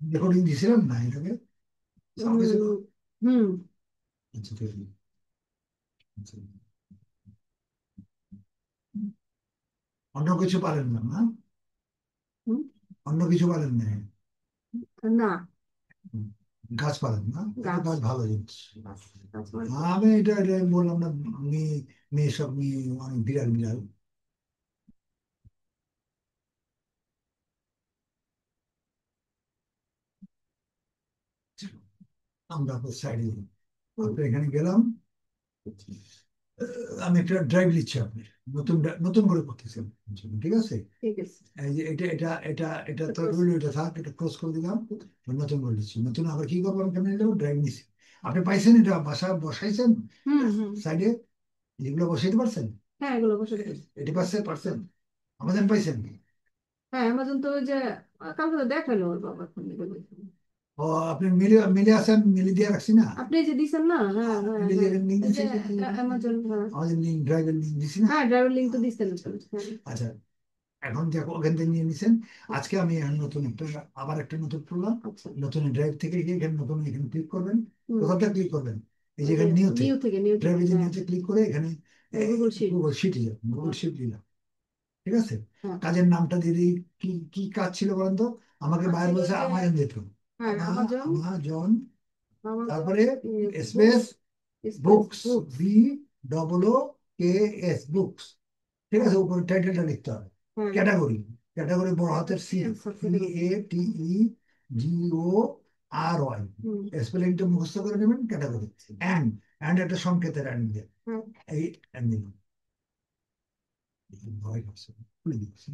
Recording দিছিলেন না এটাকে? সাউন্ড হয়েছিল? হুম। আচ্ছা ঠিক আছে। আচ্ছা। অন্য কিছু পারেন না না? হুম, অন্য কিছু পারেন না? না। হুম। গাছ পারেন না? এটা গাছ। গাছ ভালো জিনিস। গাছ। গাছ মানে কি? আমি এটা এটা বললাম না। মেয়ে, মেয়ে সব মেয়ে অনেক বিড়াল বিড়াল। আমরা আপনার সাইডে, হুম, আপনার এখানে গেলাম। আমি একটা ড্রাইভ নিচ্ছি আপনি, নতুন নতুন করে করতেছেন, ঠিক আছে? ঠিক আছে। এই যে এটা এটা এটা এটা তো তো ক্রস। রইলো, এটা থাক, এটা ক্লোজ করে দিলাম। নতুন করে দিচ্ছি, নতুন আবার কি করবো, আমি কেমন যাবো, ড্রাইভ নিচ্ছি। আপনি পাইছেন এটা বাসা বসাইছেন হুম, হুম। সাইডে? এগুলো বসাইতে পারছেন? হ্যাঁ, এগুলো বসাতে পারছি। এটি পারছেন পারছেন? আমাদের পাইছেন? হ্যাঁ, অ্যামাজন তো ওই যে কালকে তো দেখালো ওর বাবা ফোন করে দেখলাম। ও, আপনি মিলে মিলে আছেন, মিলে দিয়ে রাখছি না? আপনি এই যে দিছেন না, হ্যাঁ, হ্যাঁ, মিলে দিয়ে হ্যাঁ। লিঙ্ক এই যে দিছি, অ্যামাজন, হ্যাঁ। আমাদের লিঙ্ক, ড্রাইভের লিঙ্ক দিছি না? হ্যাঁ, ড্রাইভার লিঙ্ক তো দিছেন আসলে, হ্যাঁ। আচ্ছা, এখন দেখো ওখান থেকে নিয়ে নিছেন। আজকে আমি এখন নতুন একটা, আবার একটা নতুন করলাম। আচ্ছা। নতুন ড্রাইভ থেকে গিয়ে এখানে নতুন, এখানে ক্লিক করবেন। হুম। কোথাটা ক্লিক করবেন? এই যে ওই যে এখানে নিউতে, নিউ থেকে, নিউ থেকে, ড্রাইভের যে হ্যাঁ। নিউতে ক্লিক করে এখানে গুগল শিট। গুগল শিটে যাবেন, গুগল হ্যাঁ, শিট দিলাম। ঠিক আছে। হ্যাঁ। কাজের নামটা দিয়ে দিই। কি কি কাজ ছিল বলেন তো? আমাকে আর বাইরে ছিল বলছে যে, আমাজন দিত। হ্যাঁ, আমাজন। আমাজন, আমাজন তারপরে space books. Space books, books. B double O K S, books. ঠিক হ্যাঁ, আছে, উপরে টাইটেলটা লিখতে হবে। হ্যাঁ। ক্যাটাগরি, ক্যাটাগরি বড় হাতের সি, সি সাবক্যাটাগরি। এ টি ই জি ও আর ওয়াই। হুম। স্পেলিংটা মুখস্থ করে নেবেন। ক্যাটাগরি, অ্যান্ড, অ্যান্ড একটা সংকেতের অ্যান্ড দিয়ে, হ্যাঁ। এই অ্যান্ড দিলাম। ভয় করছে, খুলে দিচ্ছি।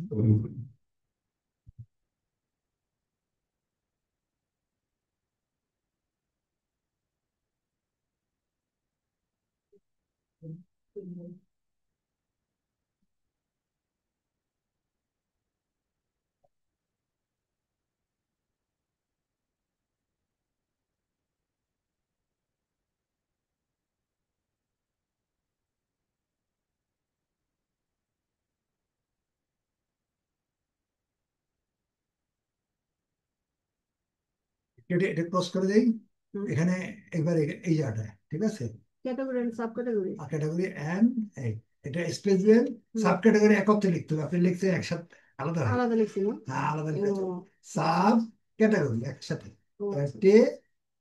এটা এটা ক্রস করে দেই হুম। এখানে। একবার এই জায়গাটা, ঠিক আছে। Category and sub category. Category and এই, এটা স্পেস দিবেন। হুম। সাব ক্যাটাগরি একত্রে লিখতে হবে, আপনি লিখছেন একসাথে, আলাদা হয়। আলাদা লিখছি না? হ্যাঁ, আলাদা ও। লিখতে হবে। সাব ক্যাটাগরি একসাথে, ও, আচ্ছা। টে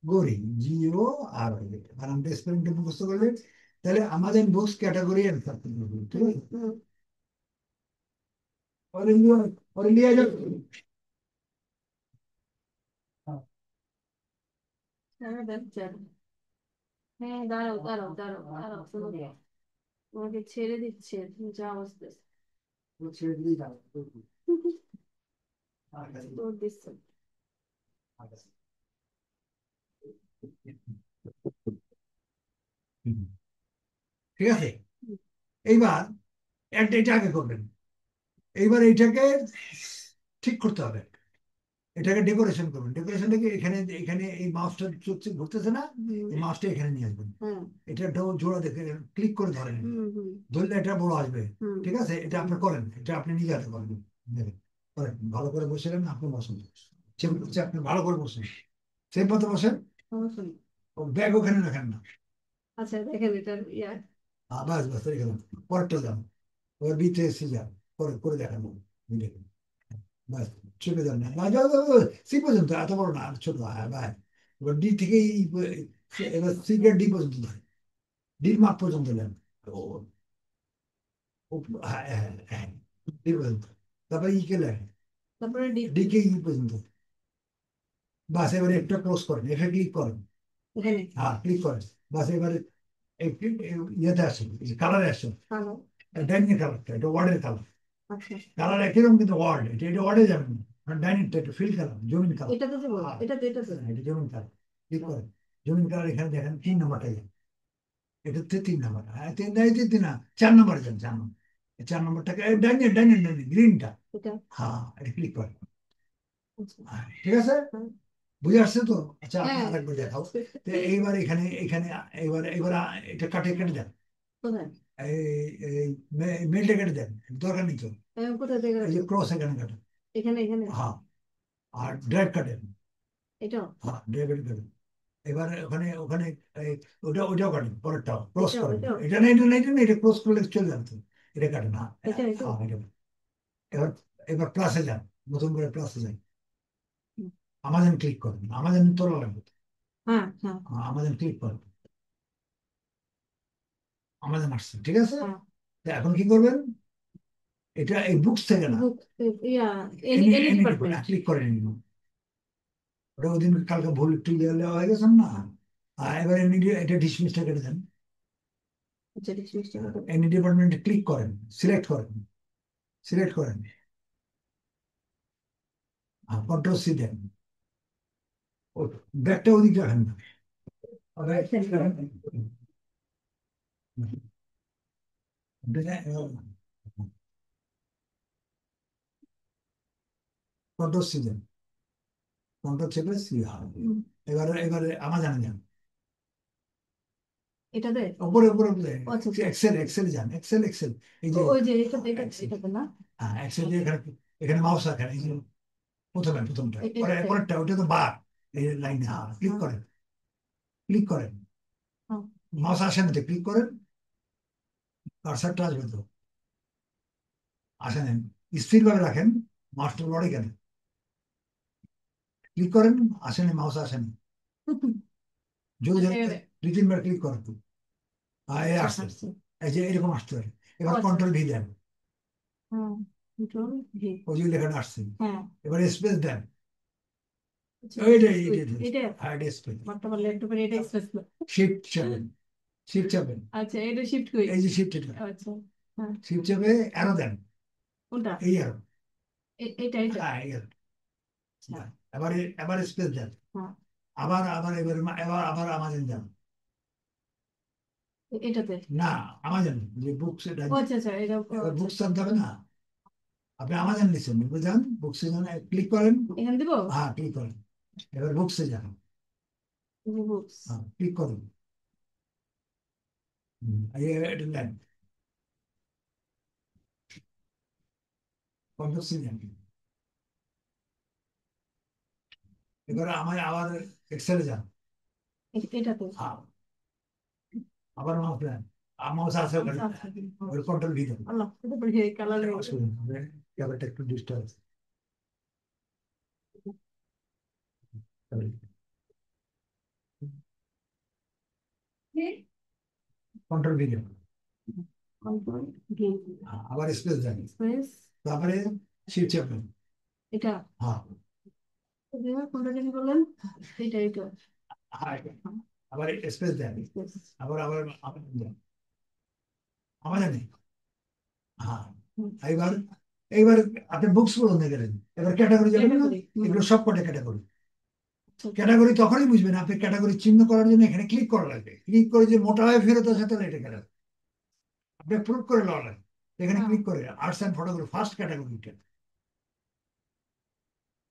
গরি, জিও আর বানানটা স্পেলিংটা মুখস্থ করলে, আচ্ছা। তাহলে আমাদের books category and sub category, ঠিক হুম, আছে। হুম। और लिया, और लिया जो, হ্যাঁ, দেখছি। হ্যাঁ, দাঁড়াও, দাঁড়াও, দাঁড়াও, দাঁড়াও, শোনো। তোমাকে ছেড়ে দিচ্ছে, তুমি যাও আস্তে আস্তে। वो छेड़ दी जाए তোর দিচ্ছে। ঠিক আছে। এইবার একটা, এটা আগে করবেন। এইবার এইটাকে ঠিক করতে হবে, এটাকে ডেকোরেশন করবেন। ডেকোরেশনটা কি, এখানে এখানে এই মাউসটা চলছে, ঘুরতেছে না? হুম। এই মাউসটা এখানে নিয়ে আসবেন। হ্যাঁ। এটা একটা জোড়া দেখে ক্লিক করে ধরেন, হুম, হুম, ধরলে এটা বড় আসবে। হুম। ঠিক আছে, এটা আপনি করেন, এটা আপনি নিজে হাতে করেন। দেখেন, করেন ভালো করে বসেলেন, আপনি বসেন। সেম হচ্ছে, আপনি ভালো করে বসেন, সেম মতো বসেন। সমস্যা নেই। ও ব্যাগ ওখানে রাখেন না। আচ্ছা, দেখেন এটার ইয়া। বাস বাস, রেখে দেন। পরেরটা যান, ওর ভিতরে এসে যান, করে করে দেখান, দেখেন। ব্যাস, চেপে যান না, সি পর্যন্ত, এত বড় না, আর ছোট, হ্যাঁ ভাই। এবার ডি থেকে এবার সি কে ডি পর্যন্ত ধরেন, ডির মাপ পর্যন্ত নেন। ও, হ্যাঁ হ্যাঁ হ্যাঁ, ডি পর্যন্ত। তারপরে ই কে লেন, তারপরে ডি। ডি কে ই পর্যন্ত। বাস, এবারে একটা ক্লোজ করেন, এফে ক্লিক করেন। এখানে। হ্যাঁ, ক্লিক করেন। বাস, এবারে একটু ইয়েতে আসেন, কালারে আসেন। ভালো। ডাইনিং কালারটা, এটা ওয়ার্ডের কালার। আচ্ছা। কালার একই রকম, কিন্তু ওয়ার্ড, এটা এটা ওয়ার্ডে যাবেন না, ডাইনিংটা একটু ফিল কালার, জমিন কালার। এটা তো যে বল, এটা তো, এটা তো। এটা জমিন কালার, ক্লিক করেন। জমিন কালার এখানে দেখেন, 3 নম্বরটা যান। এটাতে 3 নম্বর, হ্যাঁ, তিন নাই, তিন না, 4 নম্বরে যান, 4 নম্বর। 4 নম্বরটাকে ডাইনিং, ডাইনিং ডাইনিং গ্রিনটা। এটা। হ্যাঁ, এটা ক্লিক করেন। আচ্ছা। হ্যাঁ, ঠিক আছে, হ্যাঁ। বুঝে আসছে তো? আচ্ছা, আপনি হ্যাঁ। আরেকবার দেখাও। তো এইবার এখানে এখানে, এবার এবার এটা কাটে কেটে দেন। কোথায়? এই এই মেলটা কেটে দেন, দরকার নেই তো। কোথায় থেকে এই যে রাখবো? ক্রস এখানে কাটেন। এখানে, এখানে। হ্যাঁ, আর ড্রাগ কাটেন। এটাও হ্যাঁ ডায়াবেটিক কাটেন। এবার ওখানে ওখানে এই, ওটাও কাটেন, পরেরটাও ক্রস এটাও করেন। এটাও এটা না, এটা না, এটা না, এটা ক্রস করলে চলে যাবে তো। এটা কাটে না। এটাও হ্যাঁ এটা। এবার এবার প্লাসে যান, নতুন করে প্লাসে যান, হুম। আমাজন ক্লিক করেন, আমাজন তোলা লাগবে। হ্যাঁ হ্যাঁ আমাজন ক্লিক করেন, আমাজন আসছে, ঠিক আছে। হ্যাঁ তো এখন কি করবেন, এটা এই বুকস থেকে না, বুক ইয়া any any any any department. Click করেন। ওটা ওই দিন কালকে ভুল একটু ইয়ে হয়ে গেছেন না। এবার এমনি এটা ডিসমিসটা কেটে দেন। আচ্ছা ডিসমিসটা কত? এনি ডিপার্টমেন্টে ক্লিক করেন, সিলেক্ট করেন, সিলেক্ট করেন, কন্ট্রোল সি দেন। ব্যাগটা ওদিকে রাখেন না, কন্ট্রোল সি দেন, কন্ট্রোল চেপে সি হয়। এবারে এবারে আমার জানা যান, এটাতে উপরে উপরে উপরে আচ্ছা আচ্ছা এক্সেল, এক্সেল যান, এক্সেল এক্সেল, এই যে ওই যে এটাতে না হ্যাঁ এক্সেল দিয়ে এখানে, এখানে মাউস রাখেন, এই যে প্রথমে প্রথমটা, পরে এটাতে পরেরটা, ওটা তো বার, এই লাইনে ক্লিক হ্যাঁ করেন, ক্লিক করেন, হ্যাঁ মাউস আসেন তো ক্লিক করেন, কার্সারটা আসবে তো, আসেন, স্থির ভাবে রাখেন, মাউসটা লড়ে কেন, ক্লিক করেন, আসেন, মাউস আসেন, যদি আচ্ছা যদি দুই তিনবার ক্লিক করেন তো, এই আচ্ছা আসছে, আসছে এই যে এরকম আসতে পারে। ও এবার আচ্ছা কন্ট্রোল ভি দেন, হ্যাঁ কন্ট্রোল ভি ওই যে লেখাটা আসছে, হ্যাঁ এবার স্পেস দেন, আচ্ছা এইটা স্পেস এইটা এটা হ্যাঁ এটা স্পেস, বর্তমান ল্যাপটপের এটা স্পেস শিফট চাপেন, শিফট চাপেন, আচ্ছা এটা শিফট কই এই যে শিফট, এটা আচ্ছা হ্যাঁ শিফট চাপে অ্যারো দেন, কোনটা এই অ্যারো, এটা এটা হ্যাঁ এই arrow। আচ্ছা এবার এবার স্পেস দেন, হ্যাঁ আবার আবার এবার এবার আবার আমাজন যান, এটাতে না আমাজন যে বুকস, এটা ও আচ্ছা আচ্ছা এটা ও এবার আচ্ছা বুকস আচ্ছা আনতে হবে না, আপনি আমাজন নিচ্ছেন, বুঝলেন, বুকসে যান, ক্লিক করেন, এখানে দিব হ্যাঁ ক্লিক করেন, এবার বুকসে যান, বুকস হ্যাঁ ক্লিক করুন, এটা নেন, কন্ট্রোল সি নেন, এবার আমার আবার এক্সেলে যান, এটাতে হ্যাঁ আবার মাউস দেন, মাউস আছে ওখানে, আচ্ছা আচ্ছা ওর কন্ট্রোল ভি দেন। আল্লাহ এটা বড় কালার হয়ে গেছে শুনুন, ব্যাপারটা একটু ডিস্টার্ব, কন্ট্রোল ভি দেন, কন্ট্রোল ভি আবার স্পেস দেন, স্পেস তারপরে শিফট চাপেন, এটা হ্যাঁ কোনটা জানি বললেন এটা এটা হ্যাঁ, আবার স্পেস দেন, স্পেস আবার আবার আবার দেন, আমার জানি, হ্যাঁ এইবার, এইবার আপনি বুকস বলুন না গেলেন, এবার ক্যাটাগরি যাবেন না, ক্যাটাগরি এগুলো সব কটা ক্যাটাগরি, আচ্ছা আচ্ছা ক্যাটাগরি তখনই বুঝবেন, আপনি ক্যাটাগরি চিহ্ন করার জন্য এখানে ক্লিক করা লাগবে, ক্লিক করে যে মোটা হয়ে ফেরত আসে তাহলে এটা ক্যাটাগরি, আপনি প্রুভ করে লওয়া লাগবে, এখানে হ্যাঁ ক্লিক করে আর্টস অ্যান্ড ফটোগ্রাফি ফার্স্ট ক্যাটাগরিটা,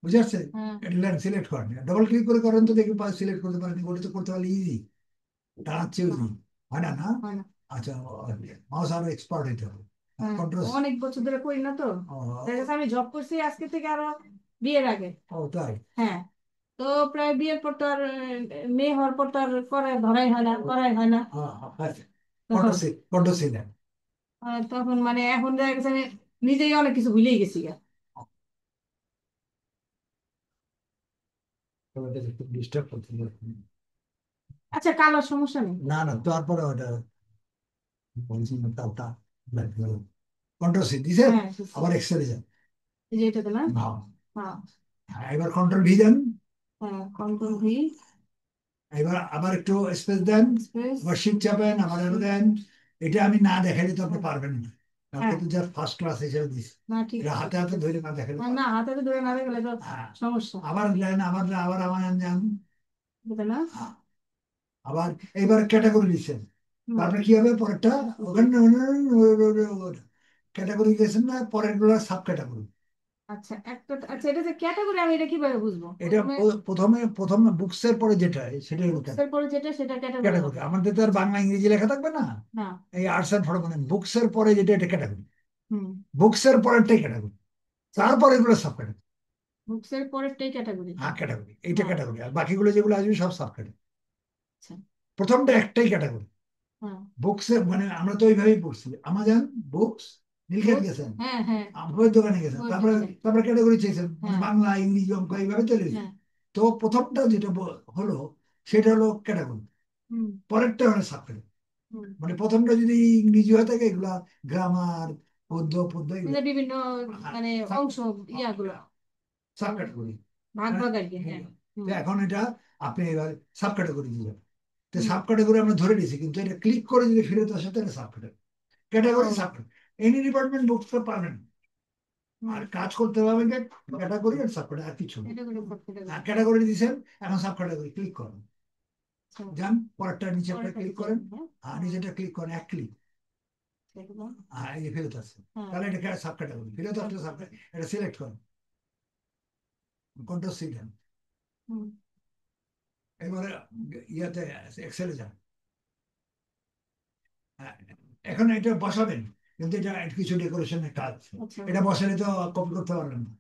বুঝে আসছে, হ্যাঁ এটা লেন সিলেক্ট করেন, ডবল ক্লিক করে করেন তো দেখি সিলেক্ট করতে পারেন, ওটা তো করতে পারলে ইজি, দাঁড়াচ্ছে না ইজি, হয় না না। হয় না আচ্ছা, মাউস আরো এক্সপার্ট হইতে হবে, হ্যাঁ কন্ট্রোল, অনেক বছর ধরে করি না তো দেখা গেছে আমি জব করছি আজকে থেকে আরো বিয়ের আগে ও তাই, হ্যাঁ তো প্রায় বিয়ের পর তো আর মেয়ে হওয়ার পর তো আর করে ধরাই হয় না করাই হয় না আচ্ছা, তখন কন্ট্রোল সি দেন, তখন মানে এখন দেখা গেছে আমি নিজেই অনেক কিছু ভুলেই গেছি গা। একটু ডিস্টার্ব করতে, আচ্ছা কালার সমস্যা নেই না না তারপরে ওটা বলছি না, তা কন্ট্রোল সি দিছে, হ্যাঁ বুঝছি। আবার এক্সেলে যান, এই যে এটাতে না হ্যাঁ হ্যাঁ এবার কন্ট্রোল ভি দেন, হ্যাঁ কন্ট্রোল ভি এবার আবার একটু স্পেস দেন, স্পেস আবার শিফট চাপেন, আবার আরো দেন, এটা আমি না দেখালে তো আপনি হ্যাঁ পারবেন না, কালকে হ্যাঁ তো জাস্ট ফার্স্ট ক্লাস হিসেবে দিচ্ছি, না ঠিক এটা আছে হাতে ঠিক হাতে আছে ধরে না দেখালে হ্যাঁ না পারবেন হাতে তো ধরে না গেলে তো না। হ্যাঁ সমস্যা আবার দেন, আবার আবার আমার যান, বুঝলে না হ্যাঁ, আবার এইবার ক্যাটাগরি দিচ্ছেন, হুম তারপরে কি হবে পরেরটা, ওখানে ক্যাটাগরি গেছেন না, পরের গুলো সাব ক্যাটাগরি, আচ্ছা একটা আচ্ছা এটা যে ক্যাটাগরি আমি এটা কিভাবে বুঝবো এটা প্রথমে প্রথমে প্রথমে বুকসের পরে যেটা সেটাই বুকসের পরে যেটা সেটা ক্যাটাগরি ক্যাটাগরি, হবে আমাদের তো আর বাংলা ইংরেজি লেখা থাকবে না, না এই আর্টস অ্যান্ড ফটো মানে বুকসের পরে যেটা এটা ক্যাটাগরি, হুম বুকসের পরেরটাই ক্যাটাগরি, আচ্ছা তারপরে এগুলো সাব ক্যাটাগরি, বুকসের পরেরটাই ক্যাটাগরি। হ্যাঁ ক্যাটাগরি, এইটা হ্যাঁ। ক্যাটাগরি, আর বাকিগুলো যেগুলো আসবে সব সাব ক্যাটাগরি। আচ্ছা। প্রথমটা একটাই ক্যাটাগরি। হ্যাঁ। বুকসে মানে আমরা তো ওইভাবেই পড়ছি, আমাজন বুকস, নীলক্ষেত বুকস। গেছেন, হ্যাঁ হ্যাঁ। বইয়ের দোকানে গেছেন, বইয়ের তারপরে দোকানে। তারপরে ক্যাটাগরি চেয়েছেন, মানে হ্যাঁ বাংলা ইংরেজি অঙ্ক এইভাবে চলে গেছে। হ্যাঁ। তো প্রথমটা যেটা হলো সেটা হলো ক্যাটাগরি, হুম পরেরটা হলো সাব ক্যাটাগরি। হুম। মানে প্রথমটা যদি ইংরেজি হয়ে থাকে এগুলা গ্রামার, পদ্য পদ্য এগুলো মানে বিভিন্ন মানে অংশ ইয়াগুলো সাব ক্যাটাগরি। ভাগ ভাগ আর কি। হ্যাঁ। তো হুম এখন এটা আপনি এবার সাব ক্যাটাগরি দিবেন। তো হুম। সাব ক্যাটাগরি আমরা ধরে নিয়েছি, কিন্তু এটা ক্লিক করে যদি ফেরত আসে তাহলে সাব ক্যাটাগরি, ক্যাটাগরি ও। Sub category. Any department books তো পাবেন, হুম। আর কাজ করতে হবে ক্যাটাগরি আর সাব ক্যাটাগরি, আর কিছু না। ক্যাটাগরি সব ক্যাটাগরি। ক্যাটাগরি দিয়েছেন, এখন সাব ক্যাটাগরি ক্লিক করুন, আচ্ছা। যান পরেরটা নিচেরটা পরেরটা ক্লিক নিচে। করেন। হ্যাঁ। আর নিচেরটা ক্লিক করেন, এক ক্লিক, একদম। এই যে ফেরত আসছে, হ্যাঁ। তাহলে এটা সাব ক্যাটাগরি ফেরত আসলে সাব, এটা সিলেক্ট করেন, কন্ট্রোল সি দেন। হুম। এবারে ইয়াতে এক্সেলে যান। হ্যাঁ, এখন এটা বসাবেন, কিন্তু এটা কিছু ডেকোরেশনের কাজ, আচ্ছা। এটা বসালে তো কপি করতে পারবেন না,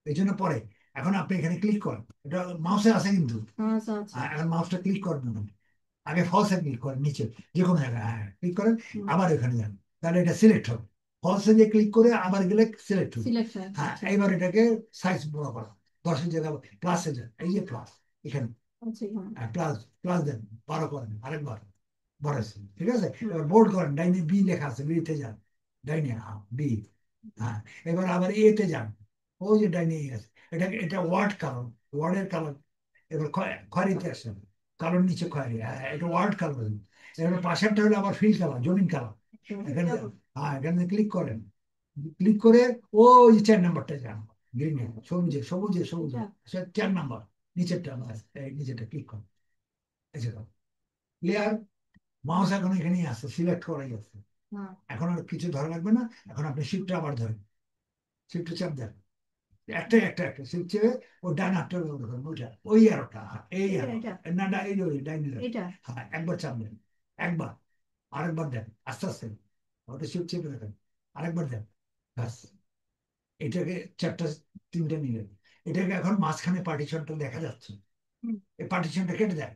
এই জন্য পরে। এখন আপনি এখানে ক্লিক করেন, এটা মাউসে আছে কিন্তু, আচ্ছা আচ্ছা। এখন মাউসটা ক্লিক করবেন না, আগে ফলসে ক্লিক করেন, নিচে যে কোনো জায়গায় হ্যাঁ ক্লিক করেন, হুম। আবার এখানে যান, তাহলে এটা সিলেক্ট হবে। ফলসে যে ক্লিক করে আবার গেলে সিলেক্ট হবে। সিলেকশন। হ্যাঁ আচ্ছা। এইবার এটাকে সাইজ বড় করা, 10-এর জায়গায় প্লাসে যান, এই যে প্লাস এখানে, আচ্ছা। হ্যাঁ। প্লাস প্লাস দেন, 12 করেন আরেকবার, বড়াচ্ছেন, ঠিক আছে। হুম। এবার বোল্ড করেন, ডাইনে বি লেখা আছে, বিতে যান, ডাইনে হ্যাঁ বি, হ্যাঁ এবার আবার এতে যান, ওই যে ডাইনে আছে, এটা এটা ওয়ার্ড কালার, ওয়ার্ডের কালার। এবার খয়েরিতে আসেন, কালোর নিচে খয়েরি, হ্যাঁ এটা ওয়ার্ড কালার। এবার পাশেরটা হলো আবার ফিল কালার, জমিন কালার। এখানে যান, হ্যাঁ এখানে ক্লিক করেন, ক্লিক করে ওই যে 4 নাম্বারটা যান, গ্রিনে সবুজে সবুজে সবুজে, এটা। 4 নাম্বার নিচেরটা, এই নিচেরটা ক্লিক করেন, এই যে ক্লিয়ার। মাউস এখন এখানেই আছে, সিলেক্ট করাই আছে, হ্যাঁ। এখন আর কিছু ধরা লাগবে না। এখন আপনি শিফটটা আবার ধরেন, শিফটে চাপ দেন, একটা একটা একটা শিফট চেপে ও ডান হাতটা ব্যবহার করেন, ওইটা ওই আরোটা, হ্যাঁ, এই এটা আরো, এটা না না এই যে ওই ডাইনে যান। এটা। হ্যাঁ একবার চাপ দেন, একবার, আরেকবার দেন আস্তে আস্তে, ওটা শিফট চেপে রাখেন, আরেকবার দেন, ব্যাস। এটাকে চারটা, তিনটা নিলেন, এটাকে এখন মাঝখানে পার্টিশনটা দেখা যাচ্ছে, হুম। এই পার্টিশনটা কেটে দেন।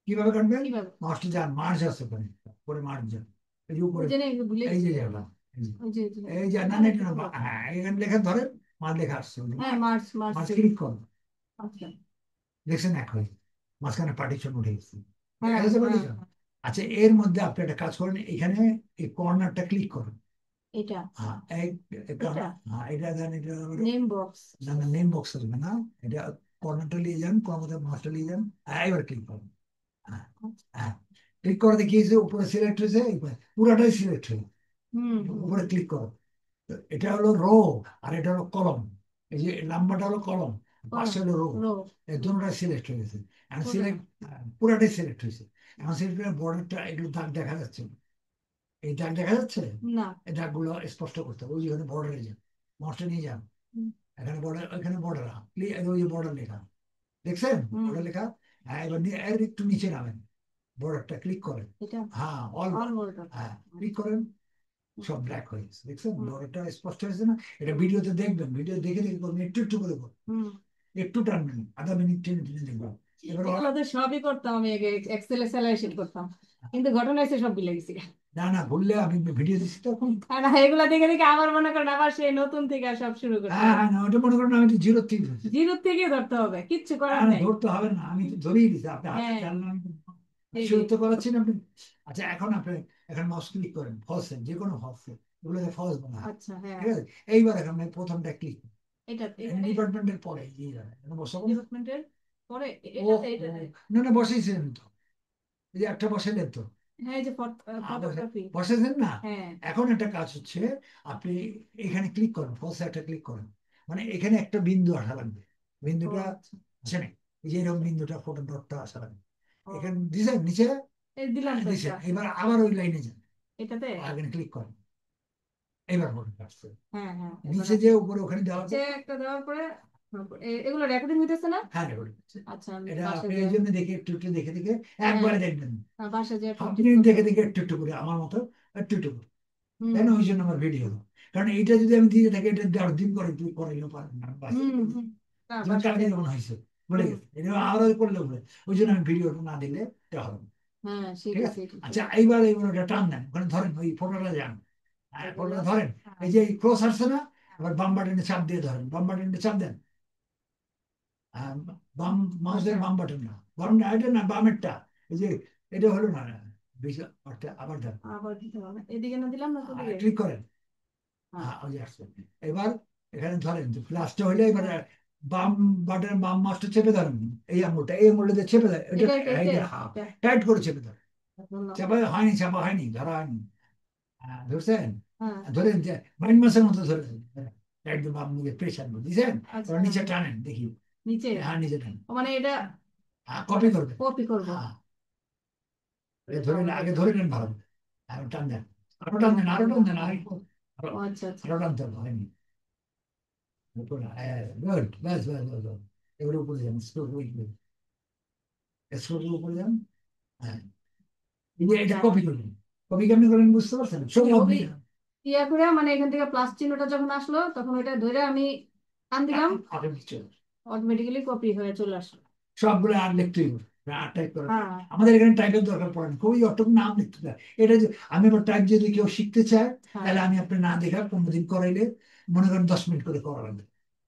কিভাবে কাটবেন? কিভাবে? মাছটা যান, মার্জ আছে ওখানে, পরে মার্জ যান, এই যে ওই উপরে, যে না, এগুলো ভুলে এই গেছি। যে যাবেন, ওই যে যে এই যে না আর না একটু এটা না, পুরো। হ্যাঁ এখানে লেখা ধরেন, মাছ লেখা আসছে, হ্যাঁ মার্চ মার্চ মাছ থেকে। ক্লিক করুন, আচ্ছা। দেখছেন এক হয়ে মাঝখানে পার্টিশন উঠে গেছে, দেখা হ্যাঁ যাচ্ছে হ্যাঁ পার্টিশন। হ্যাঁ। আচ্ছা এর মধ্যে আপনি একটা কাজ করেন, এখানে এই কর্নারটা ক্লিক করুন, এটা। হ্যাঁ এটা হ্যাঁ এটা দেন, এটা নেম বক্স। না না নেম বক্স আসবে না, এটা কর্নারটা নিয়ে যান, কর্নারটা মাছটা নিয়ে যান, এবার ক্লিক করুন, হ্যাঁ হ্যাঁ ক্লিক করে দেখিয়েছে উপরে সিলেক্ট হয়েছে, পুরাটাই সিলেক্ট হয়েছে, হুম হুম উপরে ক্লিক করো। তো এটা হলো রো, আর এটা হলো কলম, এই যে নাম্বারটা হলো কলম, কলম। পাশে হলো রো, রো। এই দুটোটাই সিলেক্ট হয়ে গেছে। এখন পুরো। সিলেক্ট, পুরাটাই সিলেক্ট হয়েছে। এখন সিলেক্ট করে বর্ডারটা এগুলো দাগ দেখা যাচ্ছে, এই দাগ দেখা যাচ্ছে, না। এই দাগগুলো স্পষ্ট করতে হবে, ওই যেখানে বর্ডারে যান, মাউসটা নিয়ে যান, হুম এখানে বর্ডার, ওইখানে বর্ডার, ওই যে বর্ডার লেখা, দেখছেন হুম। বর্ডার লেখা, হ্যাঁ এবার এর একটু নিচে নামেন, বর্ডারটা ক্লিক করেন, এটা হ্যাঁ অল, অল বর্ডার। হ্যাঁ ক্লিক করেন, সব ব্ল্যাক হয়ে গেছে, দেখছেন হুম বর্ডারটা স্পষ্ট হয়েছে না। এটা ভিডিওতে দেখবেন, ভিডিও দেখে দেখে করবেন, একটু একটু করে করবেন, হুম। একটু টানবেন, আধা মিনিট টেনে টেনে দেখবেন। এবার এগুলো তো সবই করতাম আমি আগে, এক্সেলে স্যালারি শিট করতাম, কিন্তু ঘটনা হয়েছে সব ভুলে গেছি। না না বললে আমি ভিডিও দিচ্ছি তো এখন। কারণ এগুলা দেখে দেখে আবার মনে করেন আবার সেই নতুন থেকে আর সব শুরু করতে হ্যাঁ হবে। হ্যাঁ না ওটা মনে করেন আমি তো জিরো থেকে ধরছি। জিরো থেকে ধরতে হবে, কিচ্ছু না করার না নেই। ধরতে হবে না, আমি তো ধরেই দিচ্ছি, আপনি হাতে হ্যাঁ জানলাম, আমি ঠিকই। শুরু তো করাচ্ছি না আপনি। আচ্ছা এখন আপনি, এখন মাউস ক্লিক করেন ফলসে, যে কোনো ফলসে, এগুলোকে ফলস বানায়, আচ্ছা হ্যাঁ। ঠিক আছে। এইবার এখন আমি প্রথমটা ক্লিক, এটা ডিপার্টমেন্টের পরে এই জায়গায় এখন বসাবো না। ডেভেলপমেন্টের পরে ও এটাতে ও, এটাতে। না না বসাইছিলেন তো, এই যে একটা বসাইলেন তো, হ্যাঁ এই যে ফটোগ্রাফি। বসাইছেন না। হ্যাঁ। এখন একটা কাজ হচ্ছে, আপনি এখানে ক্লিক করেন, ফলসে একটা ক্লিক করেন, মানে এখানে একটা বিন্দু আসা লাগবে, ও বিন্দুটা আচ্ছা। আসে না, এই যে এরকম বিন্দুটা, ফটো ডটটা আসা লাগবে, ও এখানে দিছেন নিচে, এই দিলাম তো দিছেন, একটা। এবার আবার ওই লাইনে যান, এটাতে। এখানে ক্লিক করেন, এবার ফটো আসছে, হ্যাঁ হ্যাঁ এবার নিচে যে উপরে ওখানে দেওয়া নিচে আছে। একটা দেওয়ার পরে এগুলো রেকর্ডিং হইতেছে না? হ্যাঁ রেকর্ড হচ্ছে। আচ্ছা আমি এটা বাসা আপনি যে। এই জন্য দেখে একটু একটু দেখে দেখে হ্যাঁ একবারে দেখবেন, বাসা যে আপনি প্র্যাকটিস করতে দেখে হবে। দেখে একটু একটু করে আমার মতো একটু একটু করে, হুম তাই না, ওই জন্য আমার ভিডিও। কারণ এইটা যদি আমি দিয়ে থাকি, এটা 10 দিন করে তুই করাইও পারেন না, বাস। হুম হুম। না যেমন বাসাতে কালকে যেমন হয়েছে বলে হুম গেছে, এটা আরো পড়লে বলে, ওই জন্য আমি ভিডিওটা না দিলে এটা হবে না। হ্যাঁ ঠিক সেটা আছে, সেটা আচ্ছা এইবার এইবার ওটা টান দেন, ওখানে ধরেন ওই ফটোটা যান, এগুলো ফটোটা ধরেন, হ্যাঁ এই যে ক্রস আসছে না, আবার বাম বাটনে চাপ দিয়ে ধরেন, বাম বাটনে চাপ দেন, আহ, বাম মাউসের আচ্ছা বাম বাটন না, বাম না এটা না, বামেরটা, এই যে এটা হলো না, বেশি আবার দেন, আবার দিতে হবে এদিকে না দিলাম না তো দিকে ক্লিক করেন, হ্যাঁ ওই যে আসছে। এবার এখানে ধরেন যে প্লাসটা হলে এবার হ্যাঁ বাম বাটনের বাম মাউসটা চেপে ধরেন, এই আঙুলটা দিয়ে চেপে দেয়, এটা এটা এই যে টাইট করে চেপে ধরেন, ধরলাম চাপা হয়নি, চাপা হয়নি, ধরা হয়নি, ধরছেন, হ্যাঁ ধরেন যে মাইন্ড মাসের মতো ধরেছেন, একদম বাম দিকে প্রেশার দিয়েছেন, আচ্ছা এবার নিচে টানেন দেখি, নিচে হ্যাঁ নিচে টানেন, ও মানে এটা কপি করবেন, কপি করব হ্যাঁ আগে ধরে নেন ভালো, আরো টান দেন, আরো টান দেন, আরো টান দেন, আরো ও আচ্ছা আচ্ছা আরো টানতে হবে, হয়নি, গুড, ব্যাস ব্যাস ব্যাস ব্যাস। এবারে উপরে যান, স্ক্রোল উপরে যান, হ্যাঁ এই যে এটা আচ্ছা কপি করবেন, কপি কেমনি করবেন বুঝতে পারছেন, সব আপনি ওই ইয়া করে মানে এখান থেকে প্লাস চিহ্নটা যখন আসলো তখন ওইটা ধরে আমি টান দিলাম অটোমেটিক্যালি কপি হয়ে চলে আসলো সবগুলো আর লিখতেই হবে, আর টাইপ করা, হ্যাঁ আমাদের এখানে টাইপের দরকার পড়ে না, খুবই অটক নাম লিখতে হয়, এটা যে আমি আবার টাইপ যদি কেউ শিখতে চায়, হ্যাঁ তাহলে আমি আপনি না দেখা 15 দিন করাইলে, মনে করেন 10 মিনিট করে করা লাগবে,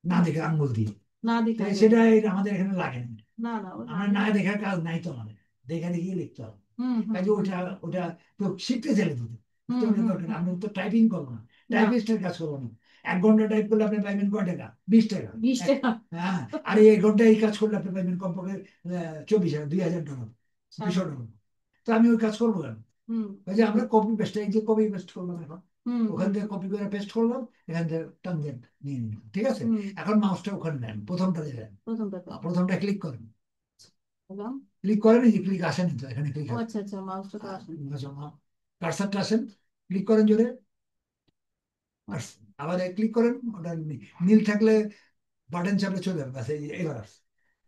না দেখে আঙ্গুল দিয়ে, না তো দেখাই যাবে সেটা আমাদের এখানে লাগে না, না না ও না আমরা না দেখা দেখার কাজ নাই তো, আমাদের দেখা দেখি লিখতে হবে, হুম হুম কাজে হুম ওটা ওটা কেউ শিখতে চাইলে দিতে, হুম ওটা হুম দরকার নেই। হুম আমরা তো টাইপিং করবো না, না টাইপিস্টের কাজ করবো না, 1 ঘন্টা টাইপ করলে আপনি পাইবেন কয় টাকা, 20 টাকা, 20 টাকা হ্যাঁ, আর এই 1 ঘন্টা এই কাজ করলে আপনি পাইবেন কমপক্ষে 24,000 2000 টাকা, হ্যাঁ 200 টাকা, তো আমি ওই কাজ করবো কেন, হুম ওই যে আমরা কপি পেস্ট, এই যে কপি পেস্ট করলাম এখন, হুম ওখান হুম থেকে কপি করে পেস্ট করলাম, এখান থেকে টান দেন, নিয়ে নিলাম, ঠিক আছে, হুম এখন মাউসটা ওখানে নেন, প্রথমটা দেন, প্রথমটাতে প্রথমটা ক্লিক করেন, এবং ক্লিক করেন, এই যে ক্লিক আসেনি তো, এখানে ক্লিক ও আচ্ছা আচ্ছা মাউসটা তো আসেন কার্সারটা আসেন, ক্লিক করেন জোরে, আর আবার ক্লিক করেন, ওটা নীল থাকলে বাটন চাপলে চলে যাবে, ব্যাস এবার আসছে,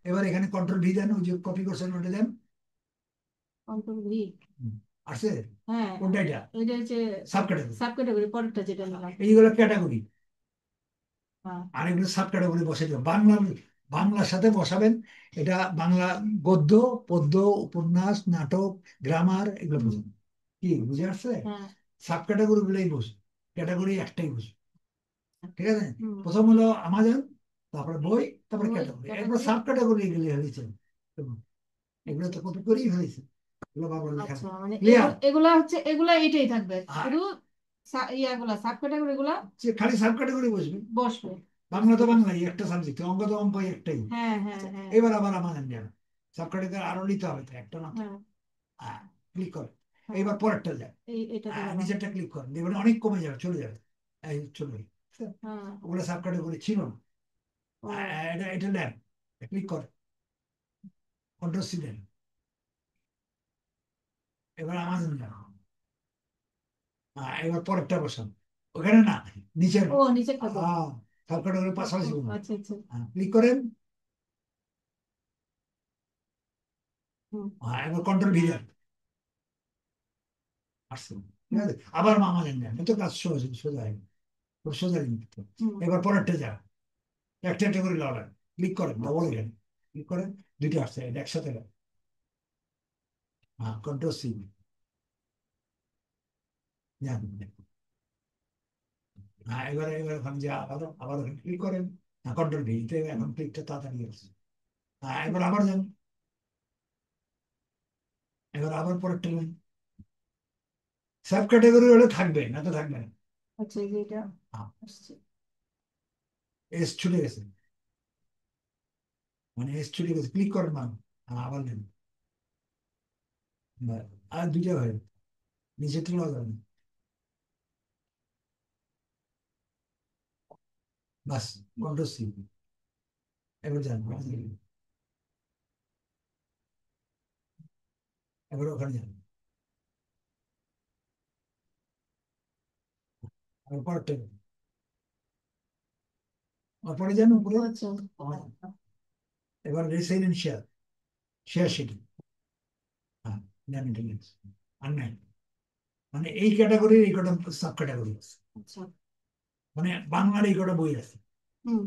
এবার এখানে কন্ট্রোল ভি দেন, ওই যে কপি করছেন ওটা দেন, কন্ট্রোল ভি হুম, আসছে, হ্যাঁ কোনটা এটা, এটা হচ্ছে সাব ক্যাটাগরি, সাব ক্যাটাগরি পরেরটা যেটা নিলাম এইগুলো ক্যাটাগরি, হ্যাঁ আর এগুলো সাব ক্যাটাগরি বসে দেবেন, বাংলার সাথে বসাবেন, এটা বাংলা গদ্য, পদ্য, উপন্যাস, নাটক, গ্রামার, এগুলো হুম বুঝুন, কি বুঝে আসছে, হ্যাঁ সাব ক্যাটাগরি গুলোই বুঝুন, ক্যাটাগরি একটাই বুঝুন, ঠিক আছে, হুম প্রথম হলো আমাজন, তারপরে বই, তারপরে বই ক্যাটাগরি, এরপর ক্যাটাগরি সাব ক্যাটাগরি এগুলো হয়েছে, এগুলো তো কপি করেই ফেলেছে, এগুলো বাবার লেখা, আচ্ছা মানে ক্লিয়ার, এগুলা হচ্ছে এগুলা এইটাই থাকবে শুধু ইয়াগুলা সাব ক্যাটাগরি গুলা খালি সাব ক্যাটাগরি বুঝবে, বসবে বাংলা বুঝতে তো পারছি বাংলাই একটা সাবজেক্ট, অঙ্ক তো অঙ্ক একটাই, হ্যাঁ হ্যাঁ আচ্ছা, হ্যাঁ এবার আবার আমাদের নেন, সাব ক্যাটাগরি আরো নিতে হবে তো, একটা না, হ্যাঁ ক্লিক করে, হ্যাঁ এইবার পরেরটা যায়, এটাতে গেলাম নিচেরটা ক্লিক করেন, দেখবেন অনেক কমে যাবে, চলে যাবে, এই চলে গেল, হ্যাঁ ওগুলো সাব ক্যাটাগরি ছিল না, ও এটা এটা নেন, ক্লিক করে, কন্ট্রোল সি দেন, এবার আমাজন নেন, এবার পরেরটা বসান, ওখানে না, নিচের, ও নিচে খাবো সাব ক্যাটাগরি পাশাপাশি আচ্ছা আচ্ছা ক্লিক করেন, হুম এবার কন্ট্রোল ভি দেন, আসছে, ঠিক আছে, আবার আমাজন নেন, এত কাজ সহজ, সোজা হয়, খুব সোজা জিনিস তো। হুম এবার পরেরটা যা, একটা একটা করে লড়ান, ক্লিক করেন, ডবল আচ্ছা এখানে ক্লিক করেন, দুইটা আসছে, এটা একসাথে কন্ট্রোল সি, এবারে এবার ওখানে যে আবার আবার ওখানে ক্লিক করেন, কন্ট্রোল ভি, এখন ক্লিকটা তাড়াতাড়ি আসছে, এবার আবার যান, এবার আবার পরেরটা নেন, সাব ক্যাটাগরি হলে থাকবে না তো থাকবে না, আচ্ছা এই যে এটা আসছে এস ছুটে গেছে, মানে এস ছুটে গেছে, ক্লিক করেন না, আবার নেন, আর দুইটা হয়, নিচে তোলা যাবে না, বাস কন্ট্রোল সি, এবার যান, এবার ওখানে যান, এবার পরেরটা নেন। আর পরে যান উপরে, ও আচ্ছা এবার রেসিডেন্সিয়াল শেয়ার সিটি, হ্যাঁ নেন, এটা নেন, আর নাই, মানে এই ক্যাটাগরির এই কটা সাব ক্যাটাগরি আছে, আচ্ছা মানে বাংলার এই কটা বই আছে, হুম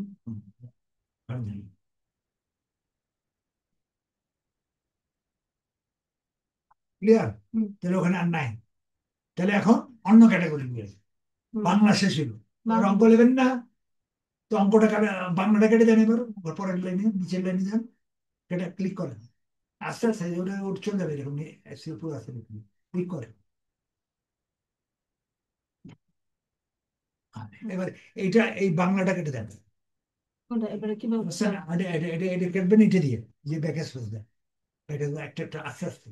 ক্লিয়ার? হুম তাহলে ওখানে আর নাই। তাহলে এখন অন্য ক্যাটাগরি নিয়ে আসি। হুম বাংলা শেষ হলো, এবার বাংলা অঙ্ক নেবেন না? তো অঙ্কটা বাংলাটা কেটে দেন, এবার পরের লাইনে নিচের লাইনে যান, কেটে ক্লিক করেন। আস্তে আস্তে ওটা ওটা চলে যাবে, এরকম পুরো আসতে ক্লিক করেন। এবার এইটা এই বাংলাটা কেটে দেন। কোনটা এবারে কিভাবে বুঝছেন? এটা কেটবেন এটা দিয়ে, যে ব্যাকে স্পেস দেন। এটা একটা একটা আস্তে আস্তে,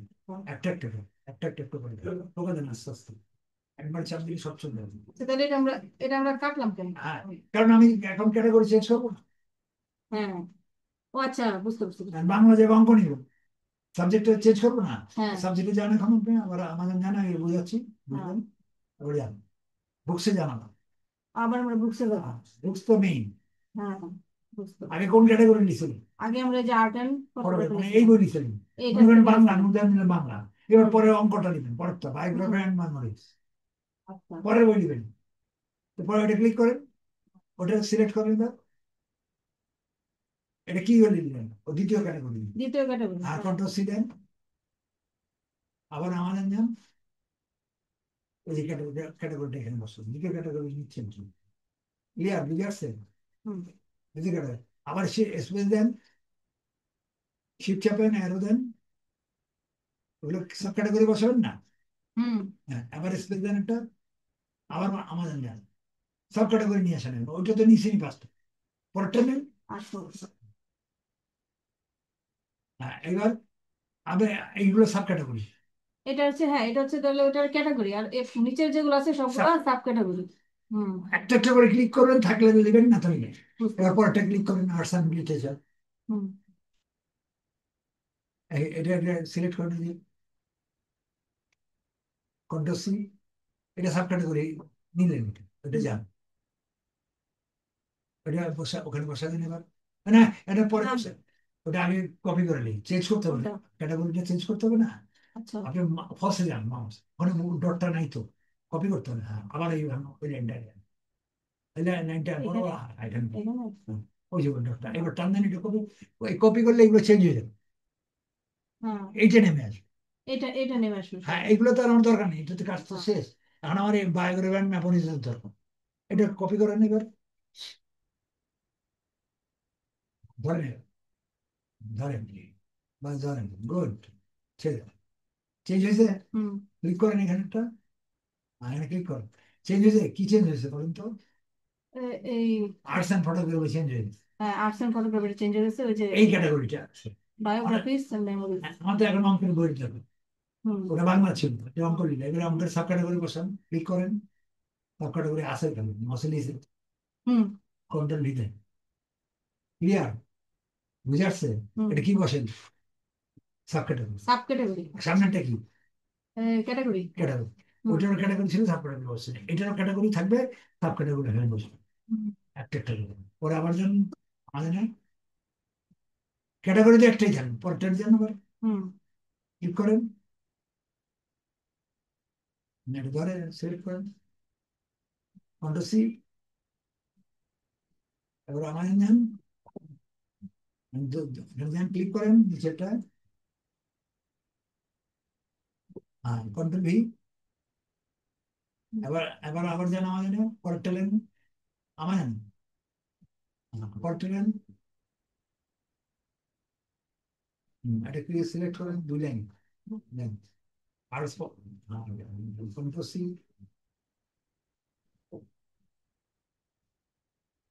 একটা একটা করে, একটা একটা একটা করে ঢোকা দেন আস্তে আস্তে। একবার চাপ দিলে সব চলে যাবে। আচ্ছা, তাহলে এটা আমরা কাটলাম কেন? হ্যাঁ, কারণ আমি এখন ক্যাটাগরি চেঞ্জ করবো না। হ্যাঁ, ও আচ্ছা, বুঝতে পারছি আর বুঝতে বাংলা যে অঙ্ক নিব, সাবজেক্টটা চেঞ্জ করবো না। হ্যাঁ সাবজেক্টে জানা এখন আপনি আবার আমাদের জানা, আমি বুঝাচ্ছি, হ্যাঁ, বুঝলেন? এবার জান, বুকসে জানানো। আবার আমরা বুঝতে পারবো। বুকস তো মেইন। হ্যাঁ হ্যাঁ, বুঝতে পারছি। আগে কোন ক্যাটাগরি নিছিলেন? আগে আমরা এই যে আর্ট অ্যান্ড ফটোগ্রাফি মানে এই নিয়েছিলাম, বই নিছিলেন, এইটার মনে করেন থেকে বাংলা, নিয়েছিলাম। উদাহরণ দিলেন বাংলা। এবার হুম পরে অঙ্কটা নিবেন, পরেরটা বায়োগ্রাফি হুম, অ্যান্ড মেমোরিজ, আচ্ছা, পরের বই নিবেন। তো পরে এটা ক্লিক করেন, ওটা সিলেক্ট করেন, এটা কি বলে দিলেন, ও দ্বিতীয় ক্যাটাগরি। দ্বিতীয় ক্যাটাগরি, আর হ্যাঁ। কন্ট্রোল সি দেন, আবার আমাদের যান, এই যে ক্যাটাগরিটা এখানে বসুন, দ্বিতীয় ক্যাটাগরি নিচ্ছেন কি? ক্লিয়ার? বুঝে আসছেন? হুম দ্বিতীয় ক্যাটাগরি, আবার স্পেস দেন, শিফট চাপেন, অ্যারো দেন, ওগুলো সব ক্যাটাগরি বসাবেন না। হুম, হ্যাঁ, আবার স্পেস দেন একটা, আবার আমাদের যান, সব ক্যাটাগরি নিয়ে আসেন। ওইটা তো নিচেই পাঁচটা, পরেরটা নেন। আচ্ছা, হ্যাঁ, এবার আবার এইগুলো সাব ক্যাটাগরি। এটা হচ্ছে, হ্যাঁ এটা হচ্ছে তাহলে ওটার ক্যাটাগরি, আর নিচের যেগুলো আছে সবগুলো সাব ক্যাটাগরি। হুম, একটা একটা করে ক্লিক করবেন, থাকলে নেবেন, না তো নেবেন। বুঝতে এবার পারছি। পরেরটা ক্লিক করেন, আর্টস অ্যান্ড লিটারেচার, হুম এটা সিলেক্ট করে দিন, কন্ট্রোল সি, এটা সাব ক্যাটাগরি নিলেন, এটা হুম, যান, এটা বসা, ওখানে বসা দিন এবার। না, এটা পরে না, বসে, ওটা আগে কপি করে নিই, চেঞ্জ করতে হবে না, কোনটা? ক্যাটাগরিটা চেঞ্জ করতে হবে না। আচ্ছা, আপনি ফসে যান, মাউস ওখানে ডটটা নাই তো, কপি করতে হবে। হ্যাঁ, আবার এই ওই লাইনটা, এই লাইনটা বড়, এখানে আইটেম, এখানে ওই যে ডটটা, এবার টান দেন, এটা কপি, ওই কপি করলে এগুলো চেঞ্জ হয়ে যাবে, হ্যাঁ, এইটা নেমে আসবে। এটা নেমে আসবে হ্যাঁ, সব। এগুলো তো আর আমার দরকার নেই, এটা তো কাজ তো হ্যাঁ, শেষ। এখন আমার এই বায়োগ্রাফি অ্যান্ড মেমোরিজ দরকার, এটা কপি করেন এবার, ধরেন, ধরেন, বাস ধরেন, গুড, ছেড়ে, চেঞ্জ হয়েছে। হুম, ক্লিক করেন এখানে একটা, এখানে ক্লিক করেন, চেঞ্জ হয়েছে, কি চেঞ্জ হয়েছে বলুন তো? এই আর্টস অ্যান্ড ফটোগ্রাফি চেঞ্জ হয়েছে, আর্টস এন্ড ফটোগ্রাফি চেঞ্জ হয়ে গেছে, ওই যে এই ক্যাটাগরিটা। Biographies and memories. আমাদের এখন অঙ্কের বই যাবে, হুম ওটা বাংলা ছিল, এটা অঙ্ক নিলে, এবার অঙ্কের সাব ক্যাটাগরি বসান, ক্লিক করেন, সাব ক্যাটাগরি আসে এখানে, মসে নিয়েছে, হুম কন্ট্রোল নিতে। ক্লিয়ার? বুঝে আসছে? হুম, এটা কি বসেন? Sub category. সাব ক্যাটাগরি, সামনেটা কি? ক্যাটাগরি। ক্যাটাগরি। হুম ওইটারও ক্যাটাগরি ছিল, সাব ক্যাটাগরি বসছে, এটারও ক্যাটাগরি থাকবে, সাব ক্যাটাগরি এখানে বসবে, হুম একটা একটা করে। পরে আবার যখন আমাদের ক্যাটাগরিতে একটাই থাকবে, পরেরটার জন্য আবার হুম, ক্লিক করেন, এটা ধরে সিলেক্ট করেন, কন্ট্রোল সি, এবার আমাদের নেন, ক্লিক করেন নিচেরটা, কন্ট্রোল ভি, এবার এবার আবার যেন আমাদের পরেরটা নেন, আমাদের পরেরটা নেন, এটা ক্লিক সিলেক্ট করেন, দুই লাইন নেন, আর কন্ট্রোল সি,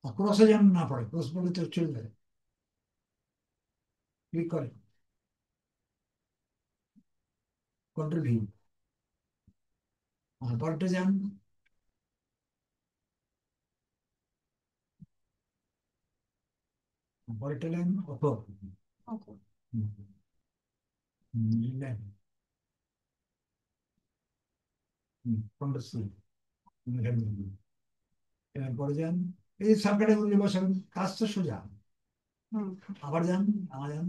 ক্রসে যেন না পড়ে, ক্রস পড়লে তো চলে যাবে, ক্লিক করেন, কন্ট্রোল ভি, পরেরটা যান, পরেরটা নেন, অটো, আচ্ছা, নেন, কন্ট্রোল সি, এরপরে যান, এই সাব ক্যাটাগরি বসাবেন, কাজ তো সোজা। হুম আবার যান, আবার যান,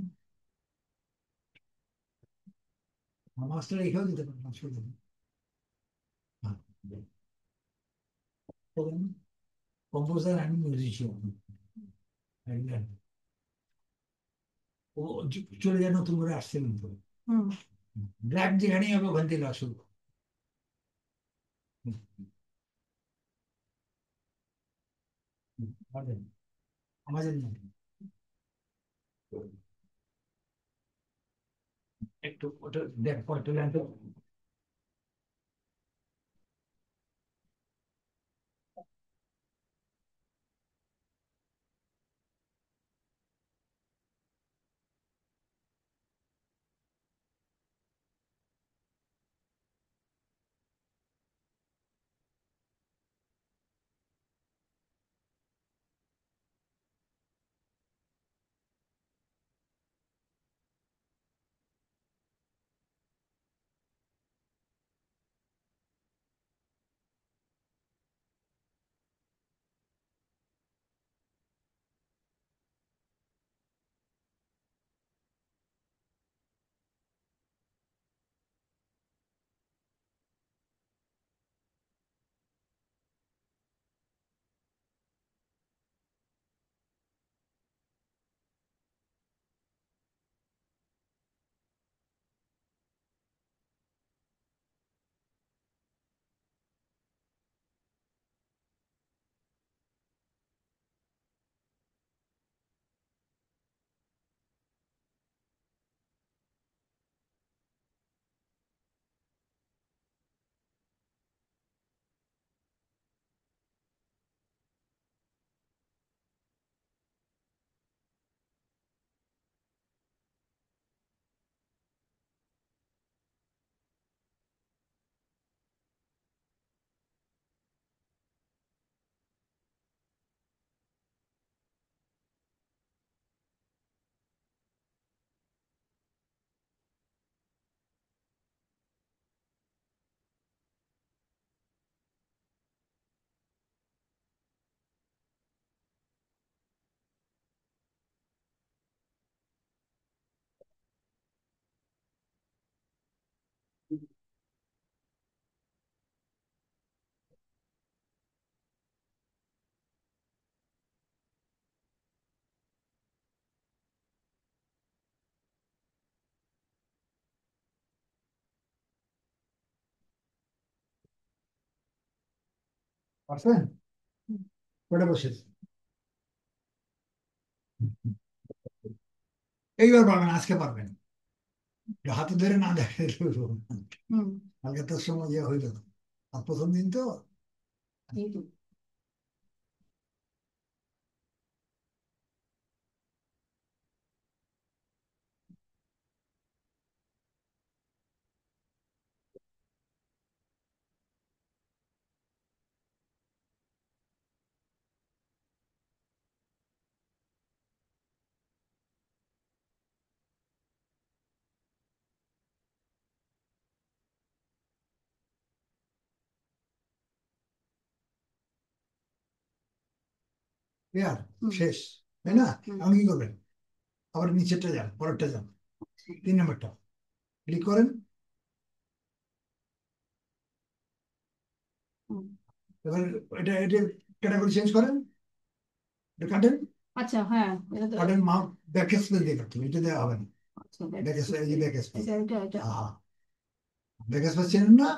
মাস্টার রেখেও দিতে পারেন, অসুবিধা নেই। হ্যাঁ, কম্পোজার অ্যান্ড মিউজিশিয়ান, ও চলে যায়, নতুন করে আসছে কিন্তু হুম। ব্ল্যাক যেখানেই হবে ওখান থেকে আসুক। আমাদের না, একটু ওটা দেখ পরেরটা লেন তো। পারছেন? কটা বসে? এইবার পারবেন, আজকে পারবেন। হাতে ধরে না দেখে হুম। কালকে তোর সময় ইয়ে হইল, আর প্রথম দিন তো। এই তো। ইয়ার হুম। শেষ, তাই হুম। না? হুম। এখন কি করবেন? আবার নিচেরটা যান, পরেরটা যান, 3 নম্বরটা ক্লিক করেন। হুম। এবার এটা এটা ক্যাটাগরি চেঞ্জ করেন, এটা কাটেন। আচ্ছা, হ্যাঁ, এটা তো। কাটেন মাউস, ব্যাক স্পেস দিয়ে কাটতে হবে, এটা দেওয়া হবে না। আচ্ছা, দেখ। ব্যাক স্পেস, এই যে ব্যাক স্পেস। এটা এটা এটা হ্যাঁ, ব্যাক স্পেস চেনেন না?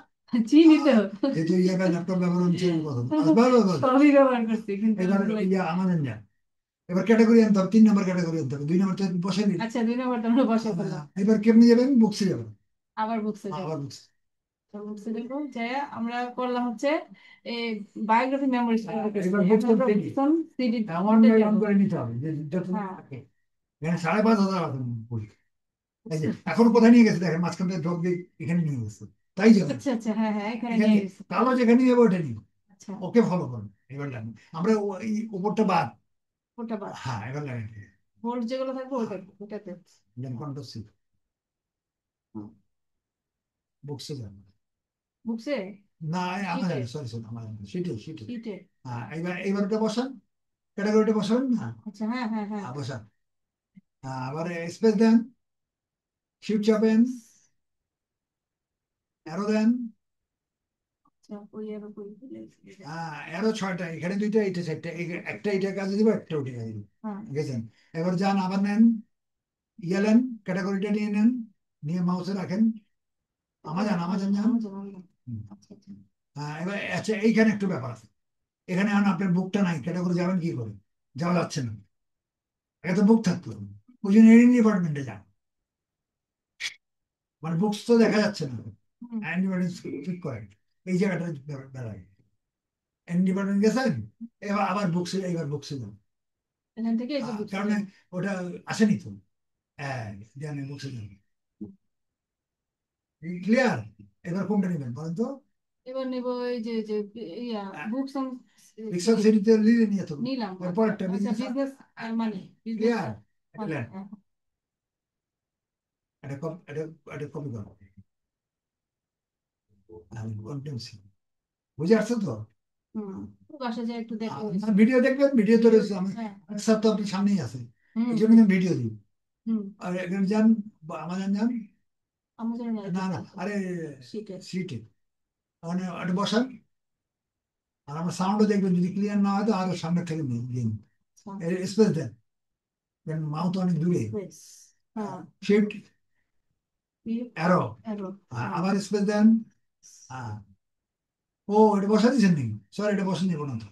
চিনি তো। যেহেতু ইয়ে ল্যাপটপ ব্যবহার হচ্ছেন প্রথম, আসবে হবে। সবই ব্যবহার করছি কিন্তু এবার ভুলাই। ইয়ে আমাদের না, এবার ক্যাটাগরি আনতে হবে, 3 নম্বর ক্যাটাগরি আনতে হবে, 2 নম্বরটা বসে নিন। আচ্ছা, 2 নম্বরটা আমরা বসে ফেললাম। এবার কেমনি যাবেন? বুকসে যাবেন। আবার বুকসে যাবো। আবার বুকস। বুকসে যাবো, যাই আমরা করলাম হচ্ছে এই বায়োগ্রাফি মেমোরি এবার বুকস সিডি এমন এমন করে নিতে হবে যে যত হ্যাঁ। থাকে। এখানে 5,500 আছে বই। এই যে এখন কোথায় নিয়ে গেছে দেখেন, মাঝখান থেকে ঢোক দিয়ে এখানে নিয়ে গেছে। তাই যাবেন আচ্ছা আচ্ছা, হ্যাঁ হ্যাঁ, এখানে এখানে, নিয়ে গেছে। কালো যেখানে যাবে ওটা নিয়ে, আচ্ছা। ওকে ফলো করুন। এবার লাগবে আমরা ওই উপরটা বাদ। ওটা বাদ। হ্যাঁ, এবার লাগে ভোল্ট যেগুলো থাকবে ওটাতে। কন্ট্রোল সি, বুকসে যান। বুকসে। না, আমার শিটে। সরি সরি, আমার সেটাই সেটাই। শিটে। হ্যাঁ, এবার ওটা বসান, ক্যাটাগরিটা বসাবেন না? আচ্ছা, হ্যাঁ হ্যাঁ হ্যাঁ। বসান। হ্যাঁ, আবার স্পেস দেন, শিফট চাপেন, অ্যারো দেন। আচ্ছা, ওই আর ওই ভুলে গেছি। হ্যাঁ, অ্যারো 6টা, এখানে 2টা, এটা 4টা, একটা এটা কাজে দিব, একটা ওটা কাজে দিব। হ্যাঁ। ঠিক আছে, এবার যান, আবার নেন, ইয়ালেন ক্যাটাগরিটা নিয়ে নেন, নিয়ে মাউসে রাখেন, আমাজন আমাজন যান। হুম। আচ্ছা আচ্ছা এবার আচ্ছা এইখানে একটু ব্যাপার আছে, এখানে এখন আপনার বুকটা নাই, ক্যাটাগরি যাবেন কি করে, যাওয়া যাচ্ছে না, এত বুক থাকতো, ওই জন্য এরিং ডিপার্টমেন্টে যান, মানে বুকস তো দেখা যাচ্ছে না, হুম, অ্যান্টিবায়োটিক ঠিক করেন, এই জায়গাটা বেড়ায়, অ্যান্টি ডিপার্টমেন্ট গেছেন, এবার আবার বুকসে, এইবার বুকসে যান, এখান থেকে এই যে বুঝতে কারণ ওটা আসেনি তো, হ্যাঁ জানেন বুকসে যান, ক্লিয়ার। এবার কোনটা নেবেন বলেন তো? এবার নেব এই যে যে ইয়া বুকস রিক্সা সিটিতে নিয়ে নিয়ে তো, নিলাম। এরপরটা আচ্ছা বিজনেস, বিজনেস মানে বিজনেস ক্লিয়ার, এটা এটা এটা কপি করো, বুঝে আসছো তো? হুম বাসা যায় একটু দেখে ভিডিও দেখবেন, ভিডিও তো রয়েছে, আমি হ্যাঁ স্যার তো আপনার সামনেই আছে, হুম এই জন্য হুম আমি ভিডিও দিই। হুম আর এখানে যান, আমাজন যান, আমাদের না না আরে শীতে সিটে, মানে এটা বসান, আর আমার সাউন্ডও দেখবেন, যদি ক্লিয়ার না হয় তো আরো সামনে থেকে দিন, স্পেস দেন, কারণ মাউথ অনেক দূরে, হ্যাঁ শিফট অ্যারো, অ্যারো আবার স্পেস দেন, হ্যাঁ। ও এটা বসা দিয়েছেন নাকি, সরি এটা বসেন দিব না তো,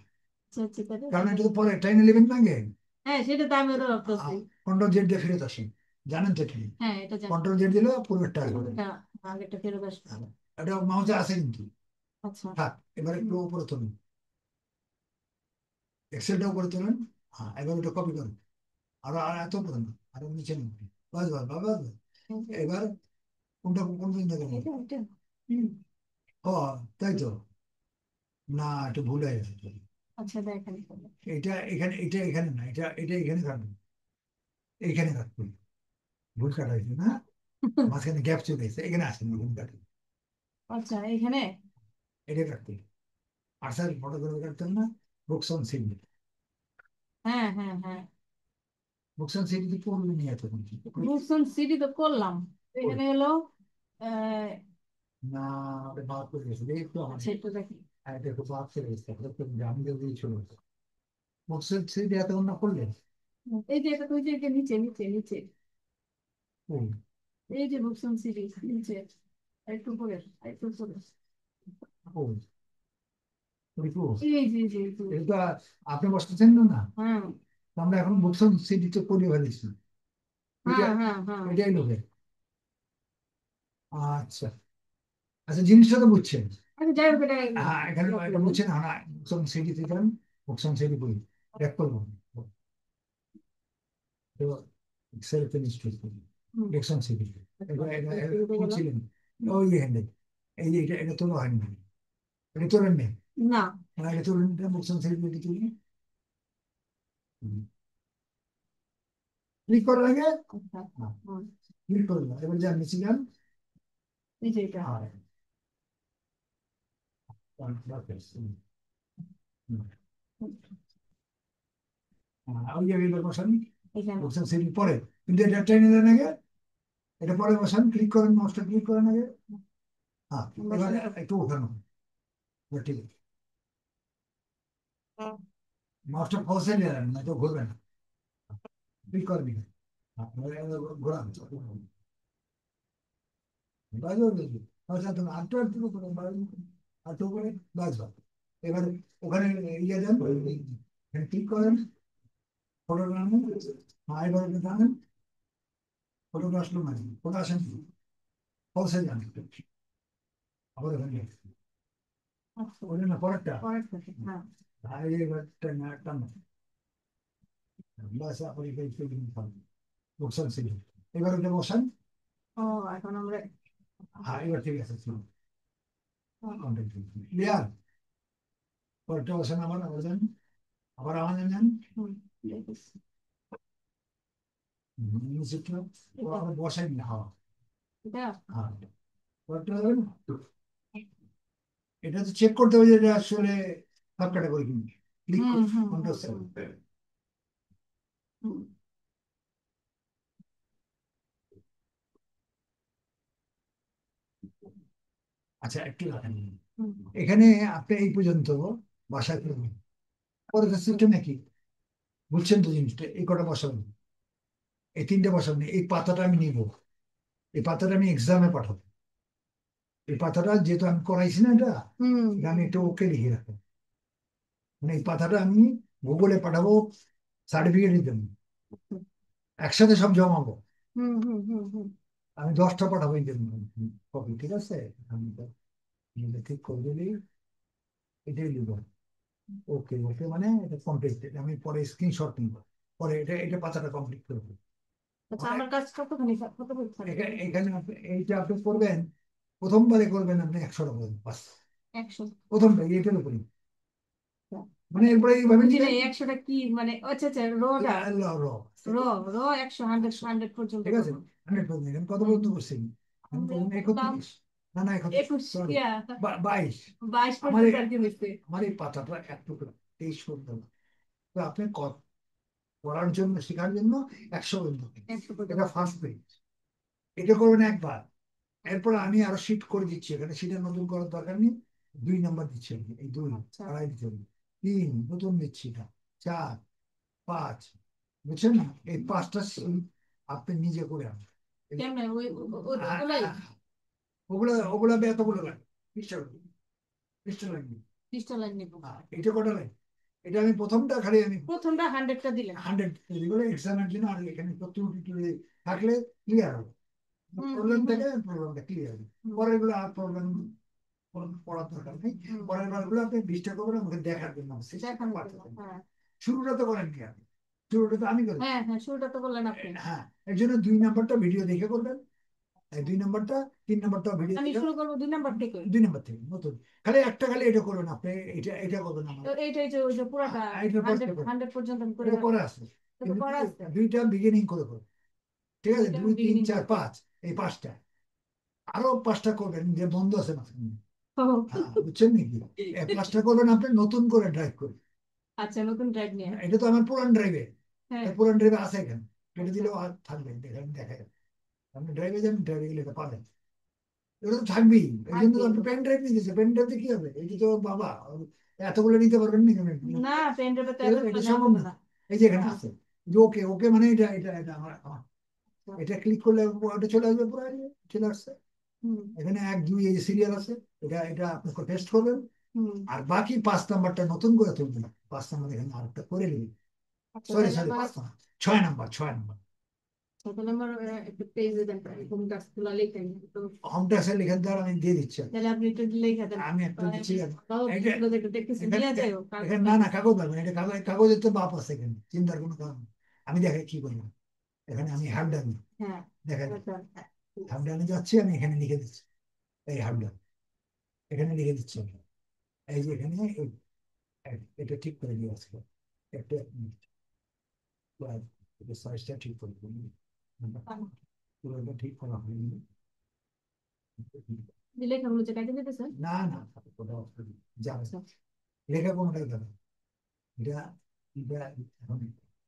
কারণ এটা তো পরে টাইম নেবেন না আগে, হ্যাঁ সেটা তো আমি ওটা ভাবতেছি কন্ট্রোল জেড দিয়ে ফেরত আসেন, জানেন তো ঠিক, হ্যাঁ এটা জানি কন্ট্রোল জেড দিলে পূর্বেরটা আসবে। হ্যাঁ আগেরটা ফেরত আসবে এটা মাউসে আছে কিন্তু, আচ্ছা থাক, এবার একটু হুম, উপরে তুলুন, এক্সেলটা উপরে তুলেন, হ্যাঁ এবার ওটা কপি করুন, আরো আর এত উপরে না, আরো নিচে নিন, বাস বাস বাস বাস, এবার কোনটা কোন পর্যন্ত গেলেন? এটা এটা হুম ও তাই তো, না একটু ভুল হয়ে গেছে, আচ্ছা দেখেন এটা এখানে, এটা এখানে না, এটা এটা এখানে রাখবেন, এইখানে রাখবেন, ভুল কাটা হয়েছে না, মাঝখানে গ্যাপ চলে গেছে, এখানে আসেন ভুল কাটা, আচ্ছা এখানে এটা রাখবেন, আর স্যার ফটোগ্রাফি কাটতেন না, বুকস অন সিডি, হ্যাঁ হ্যাঁ হ্যাঁ বুকস অন সিডি পড়বে নিয়ে এত বুকসন সিটি তো করলাম এখানে হলো আহ, না, ওটা বাদ করে গেছে, একটু আমার আচ্ছা একটু দেখি এটা একটু বাদ করে গেছে, আমি যদি চলে গেছে, বুকস অন সিডি এতক্ষণ না করলেন, এই যে এটা তুই যে এই যে নিচে নিচে নিচে ওই এই যে বুকসন সিটি নিচে একটু উপরে একটু উপরে ওই ওই এই যে যে যে এটা আপনি বসতেছেন না না, হ্যাঁ আমরা এখন বুকস অন সিডিতে করিয়ে ফেলেছি, এটা হ্যাঁ হ্যাঁ হ্যাঁ এটাই লোকে, আচ্ছা আচ্ছা জিনিসটা তো বুঝছেন, আচ্ছা যাই হোক এটা হ্যাঁ এখানে এটা বুঝছেন, হ্যাঁ বুকস সিডিতে যান, বুকস অন সিডি বই ব্যাক করবো, তো এক্সেলতে নিশ্চয়ই হুম, বুকস অন সিডি, এবার এটা শুরুতে গেলাম বুঝছিলেন, ওই হ্যান্ডেল, এই যে এটা তোলা হয়নি, এটা তোলেন নেই, না এটা তুলেন, বুকস অন সিডি এটা তুলি, ক্লিক করার আগে, আচ্ছা হুম, ক্লিক করবেন, এবার যান নিচে যান, এই যে এটা আর ওই জায়গায় এবার বসান, এখানে বলছেন সেটি পরে, কিন্তু এটা টেনে দেন আগে, এটা পরে বসান, ক্লিক করেন, মাউসটা ক্লিক করেন আগে, হ্যাঁ এবার একটু ওঠানো, এবার ঠিক আছে, মাউসটা ফলসে নিয়ে নেন, না তো ঘুরবে না, ক্লিক করবি, হ্যাঁ এবার ঘোরান, বাজে আচ্ছা তুমি আটটু আটটু করে আটটু করে বাজ বাজ, এবার ওখানে ইয়ে দেন, ক্লিক করেন, ফটো টানেন, হ্যাঁ এবার টানেন, ফটোটা আসলো না, ফটো আসেন, ফলসে যান, আবার ওখানে আচ্ছা ওই না পরেরটা, পরের থেকে হ্যাঁ এবার টান, বাস আপনি বসান ছিল, এবার ওটা বসান, ও এখন আমরা হ্যাঁ এবার ঠিক আছে, ক্লিয়ার, পরেরটা বসান, আবার আবার যান, আবার আমাদের নেন, হুম দেখেছি নিচেটা এটা আবার বসাই না, হ্যাঁ এটা হ্যাঁ, পরেরটা যাবেন, এটা তো চেক করতে হবে যে এটা আসলে সব ক্যাটাগরি কিনি, ক্লিক হুম হুম কন্ট্রোল হুম হুম হুম আচ্ছা একটু রাখেন, হুম এখানে আপনি এই পর্যন্ত বাসায় করবেন, পরে সিস্টেম নাকি বুঝছেন তো জিনিসটা, এই কটা বসাবেন, এই তিনটে বসাবো, এই পাতাটা আমি নিব, এই পাতাটা আমি এক্সামে পাঠাবো। এই পাতাটা যেহেতু আমি করাইছি না এটা, হুম এটা আমি একটু ওকে লিখে রাখবো। মানে এই পাতাটা আমি গুগলে পাঠাবো সার্টিফিকেটের জন্য, একসাথে সব জমাবো। হুম হুম হুম হুম আমি 10টা পাঠাবো এই জন্য কপি, ঠিক আছে? আমি তো নিজে ঠিক করে দিলি, এটাই লিখবো। ওকে ওকে, মানে এটা কমপ্লিট, আমি পরে স্ক্রিনশট নিব, পরে এটা এটা পাতাটা কমপ্লিট করবো। আচ্ছা, আমার কাজ কতখানি কতক্ষণ থাকবে? এখানে এইটা আপনি করবেন, প্রথমবারে করবেন আপনি 100টা করবেন বাস। 100? প্রথমটা এটার উপরে, মানে এরপরে এইভাবে বুঝি না, নিবেন। 100টা কি মানে? আচ্ছা আচ্ছা, রটা ল র র র 100, 100 পর্যন্ত ঠিক আছে, করবো। 100%। কত হুম। পর্যন্ত করছেন? আমি আমরা বললাম করলাম 31, না না 31, 21, সরি, ইয়া 22। 22 আমার পর্যন্ত আর কি হয়েছে। আমার এই পাতাটা এত তেইশ সুন্দর, তো আপনি পড়ার জন্য, শেখার জন্য 100 পর্যন্ত। 100 পর্যন্ত। এটা ফার্স্ট পেজ, এটা করবেন একবার। এরপর আমি আরো শীট করে দিচ্ছি, এখানে শীটের নতুন করার দরকার নেই। 2 নাম্বার দিচ্ছি আমি, এই দুই আচ্ছা, আড়াই দিতে হবে। 3 নতুন দিচ্ছি না, 4, 5, বুঝছেন না? এই 5টা শীট আপনি নিজে করে আনবেন। কেমনে আ- ওগুলাই আ- ওগুলো ওগুলো এতগুলো লাগে, পৃষ্ঠা পৃষ্ঠা লাগবে। 20টা লাইন নিব। এটা কটা লাগে? এটা আমি প্রথমটা খালি আমি প্রথমটা 100টা দিলেন। 100 তৈরি করে এক্সামের জন্য, আর এখানে ত্রুটি টুটি থাকলে ক্লিয়ার হবে। হুম হুম প্রবলেম হুম থাকে, প্রবলেমটা ক্লিয়ার হবে। হুম পরের গুলো আর প্রবলেম পড়ার দরকার নেই। হুম। পরের বার গুলো আপনি 20টা করবেন আমাকে দেখার জন্য, দেখানোর জন্য, হ্যাঁ। শুরুটা তো করেন কি আপনি? শুরুটা তো আমি করি। হ্যাঁ হ্যাঁ, শুরুটা তো বললেন আপনি। হ্যাঁ, এর জন্য 2 নাম্বারটা ভিডিও দেখে করবেন, এই 2 নাম্বারটা, 3 নাম্বারটা ভিডিও আমি দেখে। শুরু করবো 2 নাম্বার থেকে। 2 নাম্বার থেকে নতুন, খালি একটা, খালি এটা করবেন আপনি, এটা এটা করবেন আমার। এইটাই যে ওই যে পুরাটা এটা পরে 100, করবেন, 100 পর্যন্ত আমি করে এটা পরে রাখবো। আসবে। এটা তো কিন্তু করা আছে। দুইটা বিগিনিং করে করবেন, ঠিক আছে? দুইটা 2, 3, বিগিনিং 4, করবো। 5, এই 5টা। আরো 5টা করবেন যে বন্ধ আছে না। ও, হ্যাঁ, বুঝছেন নাকি? এই 5টা করবেন আপনি নতুন করে ড্রাইভ করে। আচ্ছা, নতুন ড্রাইভ নিয়ে। এটা তো আমার পুরান ড্রাইভে, হ্যাঁ। পুরান ড্রাইভে আছে এখানে, কেটে আচ্ছা। দিলেও আর থাকবে, দেখেন দেখেন। আপনি ড্রাইভে যান, ড্রাইভে গেলে এটা পাবেন, এটা তো থাকবেই। এই জন্য থাকবে। তো আপনি পেন ড্রাইভ নিতেছে, পেন ড্রাইভে কি হবে? এই যে বাবা, এতগুলো নিতে পারবেন না কেন? না, পেন ড্রাইভে তো এটা এতগুলো নেওয়া সম্ভব যাবে না। না। এই যে এখানে আছে, যে ওকে ওকে, মানে এটা এটা এটা আচ্ছা। এটা ক্লিক করলে ওটা চলে আসবে, পুরো চলে আসছে। হুম এখানে 1, 2 এই যে সিরিয়াল আছে, এটা এটা আপনি টেস্ট করবেন। হুম। আর বাকি 5 নাম্বারটা নতুন করে তুলবেন, 5 নাম্বার এখানে আরেকটা করে নেবেন। আচ্ছা, সরি তাহলে সরি, আমার 5 নাম্বার, 6 নাম্বার, 6 নাম্বার। তাহলে আমার একটা পেজে দেন, এরকম কাজগুলো লিখেন তো। হোম ট্যাক্সের লেখার দ্বারা আমি দিয়ে দিচ্ছি। তাহলে আপনি একটু লিখে দেন। আমি একটা দিচ্ছি। বাবা, এটা এগুলো দেখে দেখতেছি এখানে নিয়ে যাই হোক, কাগজ এখানে না না, লাগবে। কাগজ লাগবে না, এটা কাগজের তো বাপ আছে এখানে, চিন্তার কোনো কারণ নেই। আমি দেখে কি করবো, এখানে আমি হাবডান হ্যাঁ। দেখা যায়, আচ্ছা, হ্যাঁ, ঠিক আছে। হাবডানে যাচ্ছি, আমি এখানে লিখে দিচ্ছি। এই হাবডান এখানে লিখে দিচ্ছি আমি। এই যে এখানে এটা ঠিক করে দিয়ে আসবে একটা, এটা সাইজটা ঠিক করে দিন। পুরোটা ঠিক করা হয়নি। লেখাগুলো যে কাটে দিতেছেন। না না, কোনো অসুবিধা যাবে আচ্ছা। না। লেখা কোনোটাই যাবে না। এটা এটা এখন,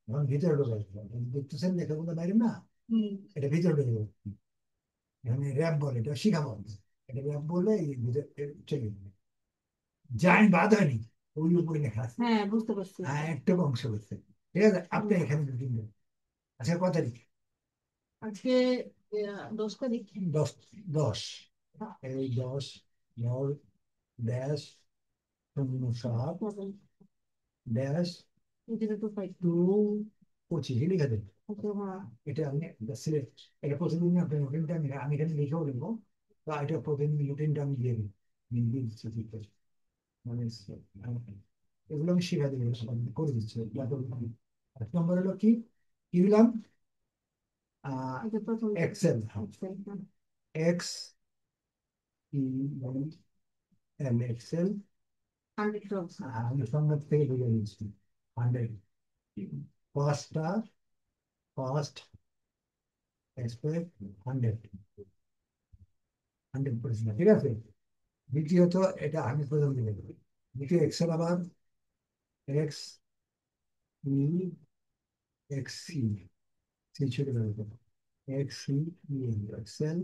এখন ভিতরে ঢোকা যাবে, দেখতেছেন লেখাগুলো বাইরে না, হুম। এটা ভিতরে ঢুকে যাবে। এখানে র্যাপ বলে, এটা শিখাবো আমি। এটা র্যাপ বললে এই ভিতরে চলে যাবে, জাইন বাদ হয়নি, ওই উপরে লেখা আছে। হ্যাঁ, বুঝতে পারছি। হ্যাঁ, একটু অংশ হচ্ছে, ঠিক আছে? আপনি হুম। এখানে রুটিন দেবেন। আচ্ছা, কত তারিখ? আজকে 10 তারিখ। 10, 10, এই 10, 9, ড্যাশ 07, ড্যাশ 025। 2, 25 লিখে দেবেন। আচ্ছা, হ্যাঁ। এটা আমি সিলেক্ট, এটা প্রতিদিন আপনার রুটিনটা আমি এখানে লিখেও দেবো, বা এটা প্রতিদিন রুটিনটা আমি দিয়ে দিই, আমি দিয়ে দিচ্ছি ঠিক আছে। মানে এগুলো আমি শিখা দেবো, আমি করে দিচ্ছি। 1 নম্বর হলো কি, কি দিলাম? এটা প্রথম। এক্সেল, আচ্ছা, হ্যাঁ। এক্স ই এল, এক্সেল। 100 রোজ। আমি সংবাদ থেকে বুঝে দিচ্ছি, 100, পাঁচটা, ফার্স্ট এক্সপেক্ট 100, 100%, ঠিক আছে? দ্বিতীয়ত এটা আমি প্রথম দিকে দেবো। দ্বিতীয় এক্সেল, আবার X E X C, C ছোট করে দেবো, X C E excel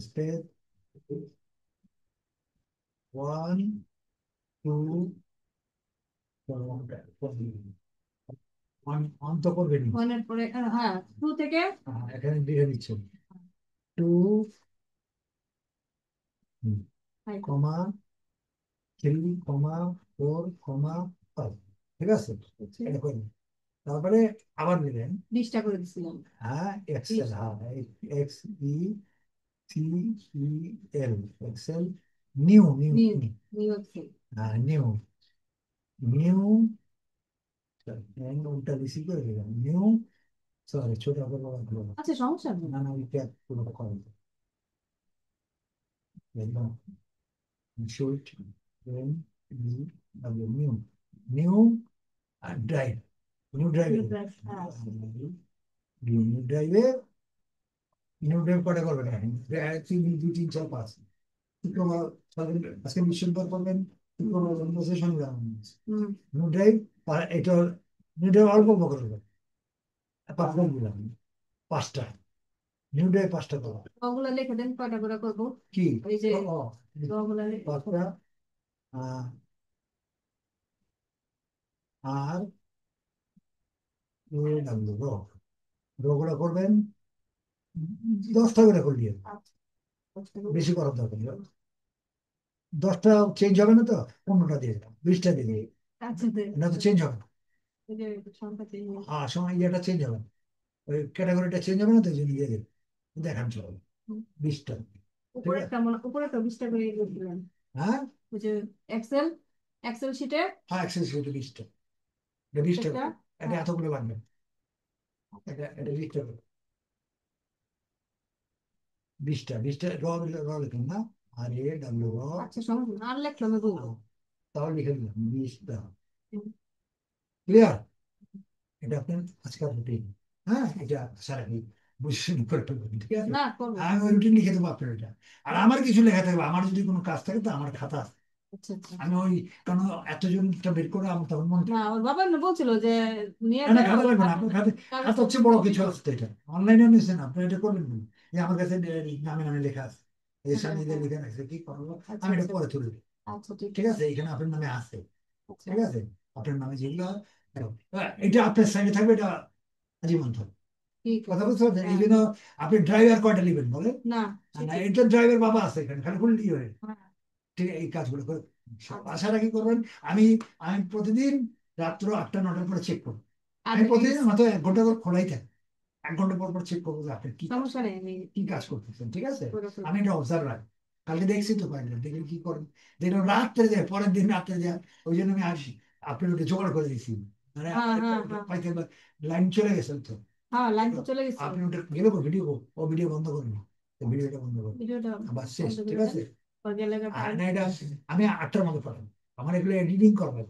space 1, 2, on তো করবেন। ওয়ানের পরে হ্যাঁ 2 থেকে এখানে লিখে দিচ্ছেন 2, ফাইভ। কমা 3, 4, 5। ঠিক আছে, এটা করবেন। তারপরে আবার দিলেন 20টা করে দিছিলাম। হ্যাঁ এক্সেল, হ্যাঁ XECEL, excel, new new new new excel. হ্যাঁ নিউ নিউ, উল্টা বেশি করে দিলাম নিউ, সরি ছোট করে বলা হলো। আচ্ছা সমস্যা নেই। না না ওইটা পুরোটা করেন একদম shoot new new new drive, new ড্রাইভে হ্যাঁ নিউ ড্রাইভে নিউ ড্রাইভ কটা করবেন? 1 2 3 4 5 শুক্রবার, আজকে ডিসেম্বর করবেন, শুক্রবার বসে শনিবার হুম নিউ ড্রাইভ। এটা নিউ ড্রাইভ অল্প অল্প করবেন, পাঁচটা দিলাম, 5টা নিউ ড্রাইভ, 5টা করো। ওগুলো লিখে দেন কয়টা করে করবো। কি এই যে ও, ওগুলো লিখে 5টা। আহ, আর রো রোগুলো করবেন 10টা করে করলিয়ে, আচ্ছা, কষ্ট করে। বেশি করার দরকার নেই। 10টা চেঞ্জ হবে না তো, 15টা দিয়ে দিলাম, 20টা দিয়ে দিলাম, আচ্ছা না তো চেঞ্জ হবে না। এই যে সংখ্যা চেঞ্জ। সময় ইয়েটা চেঞ্জ হবে না, ওই ক্যাটাগরিটা চেঞ্জ হবে না, তো এই জন্য দিয়ে দেবেন, দেখান চলবে 20টা। ঠিক আছে, উপরেরটা উপরেরটা 20টা করে দিলেন। হ্যাঁ ওই যে এক্সেল এক্সেল শিটে হ্যাঁ এক্সেস এটা 20টা, এটা 20টা, একটা। এটা হ্যাঁ এতগুলো লাগবে, এটা 20টা, 20টা র, র লিখুন না, RAW র, আচ্ছা সমস্যা নেই। আর লেখলাম বলবো। তাহলে লিখে দিলাম 20টা। ক্লিয়ার, এটা আপনার আজকাল রুটিন। হ্যাঁ এটা সারাদিন বুঝে করে ফেলবেন, ঠিক আছে। না করবো। আমি ওই রুটিন লিখে দেবো আপনার এটা। আর আমার কিছু লেখা থাকবে, আমার যদি কোনো কাজ থাকে তো আমার খাতা আছে। আচ্ছা আচ্ছা। আমি ওই কারণ এতজনটা বের করে আমার তখন মনে না ওর বাবা এমনি বলছিল যে নিয়ে না না, যাও খাতা লাগবে না আপনার খাতে, খাতা হচ্ছে বড় কিছু আছে তো, এটা অনলাইনে নিয়েছেন আপনি, এটা করবেন না। এই আমার কাছে নামে নামে লেখা আছে, এই সামনে দিয়ে লিখে রাখছে, কি করবো আচ্ছা আমি এটা আচ্ছা পরে তুলবো। আচ্ছা ঠিক ঠিক আছে। আছে, এখানে আপনার নামে আছে, আচ্ছা ঠিক আছে, আপনার নামে যেগুলো এটা আপনার সাইডে থাকবে, এটা আজীবন থাকবে। ঠিক কথা আছে। বুঝতে পারছেন, এই হ্যাঁ জন্য আপনি ড্রাইভার কয়টা নেবেন বলেন? না না ঠিকই। এটা ড্রাইভার বাবা আছে এখানে, খালি খুললি হয়। হ্যাঁ ঠিক আছে, এই কাজগুলো করে সব আচ্ছা আশা রাখি করবেন। আমি আমি প্রতিদিন রাত্র 8টা 9টার পরে চেক করবো। আমি আচ্ছা ঠিক প্রতিদিন আছে মাত্র 1 ঘন্টা করে খোলাই থাকে, 1 ঘন্টা পর পর চেক করবো যে আপনি কি কাজ, সমস্যা নেই আমি কি কাজ করতেছেন, ঠিক আছে। করে ফেলবো। আমি এটা অবজার্ভ রাখি, কালকে দেখছি তো পাইলেন, দেখলেন কি করেন, দেখলাম রাত্রে যায়, পরের দিন রাত্রে যায়, ওই জন্য আমি আসি, আপনি ওটা জোগাড় করে দিয়েছি, মানে হ্যাঁ হ্যাঁ হ্যাঁ পাইতে লাইন চলে গেছে তো। হ্যাঁ লাইন তো চলে গেছে। আপনি ওটা গেলে ভিডিও, ও ভিডিও বন্ধ করুন, ভিডিওটা বন্ধ করুন, ভিডিওটা আবার শেষ, বন্ধ ঠিক করে দেন। আছে। পরে গেলে আর না এটা আমি 8টার মধ্যে পাঠাবো, আমার এগুলো এডিটিং করবো,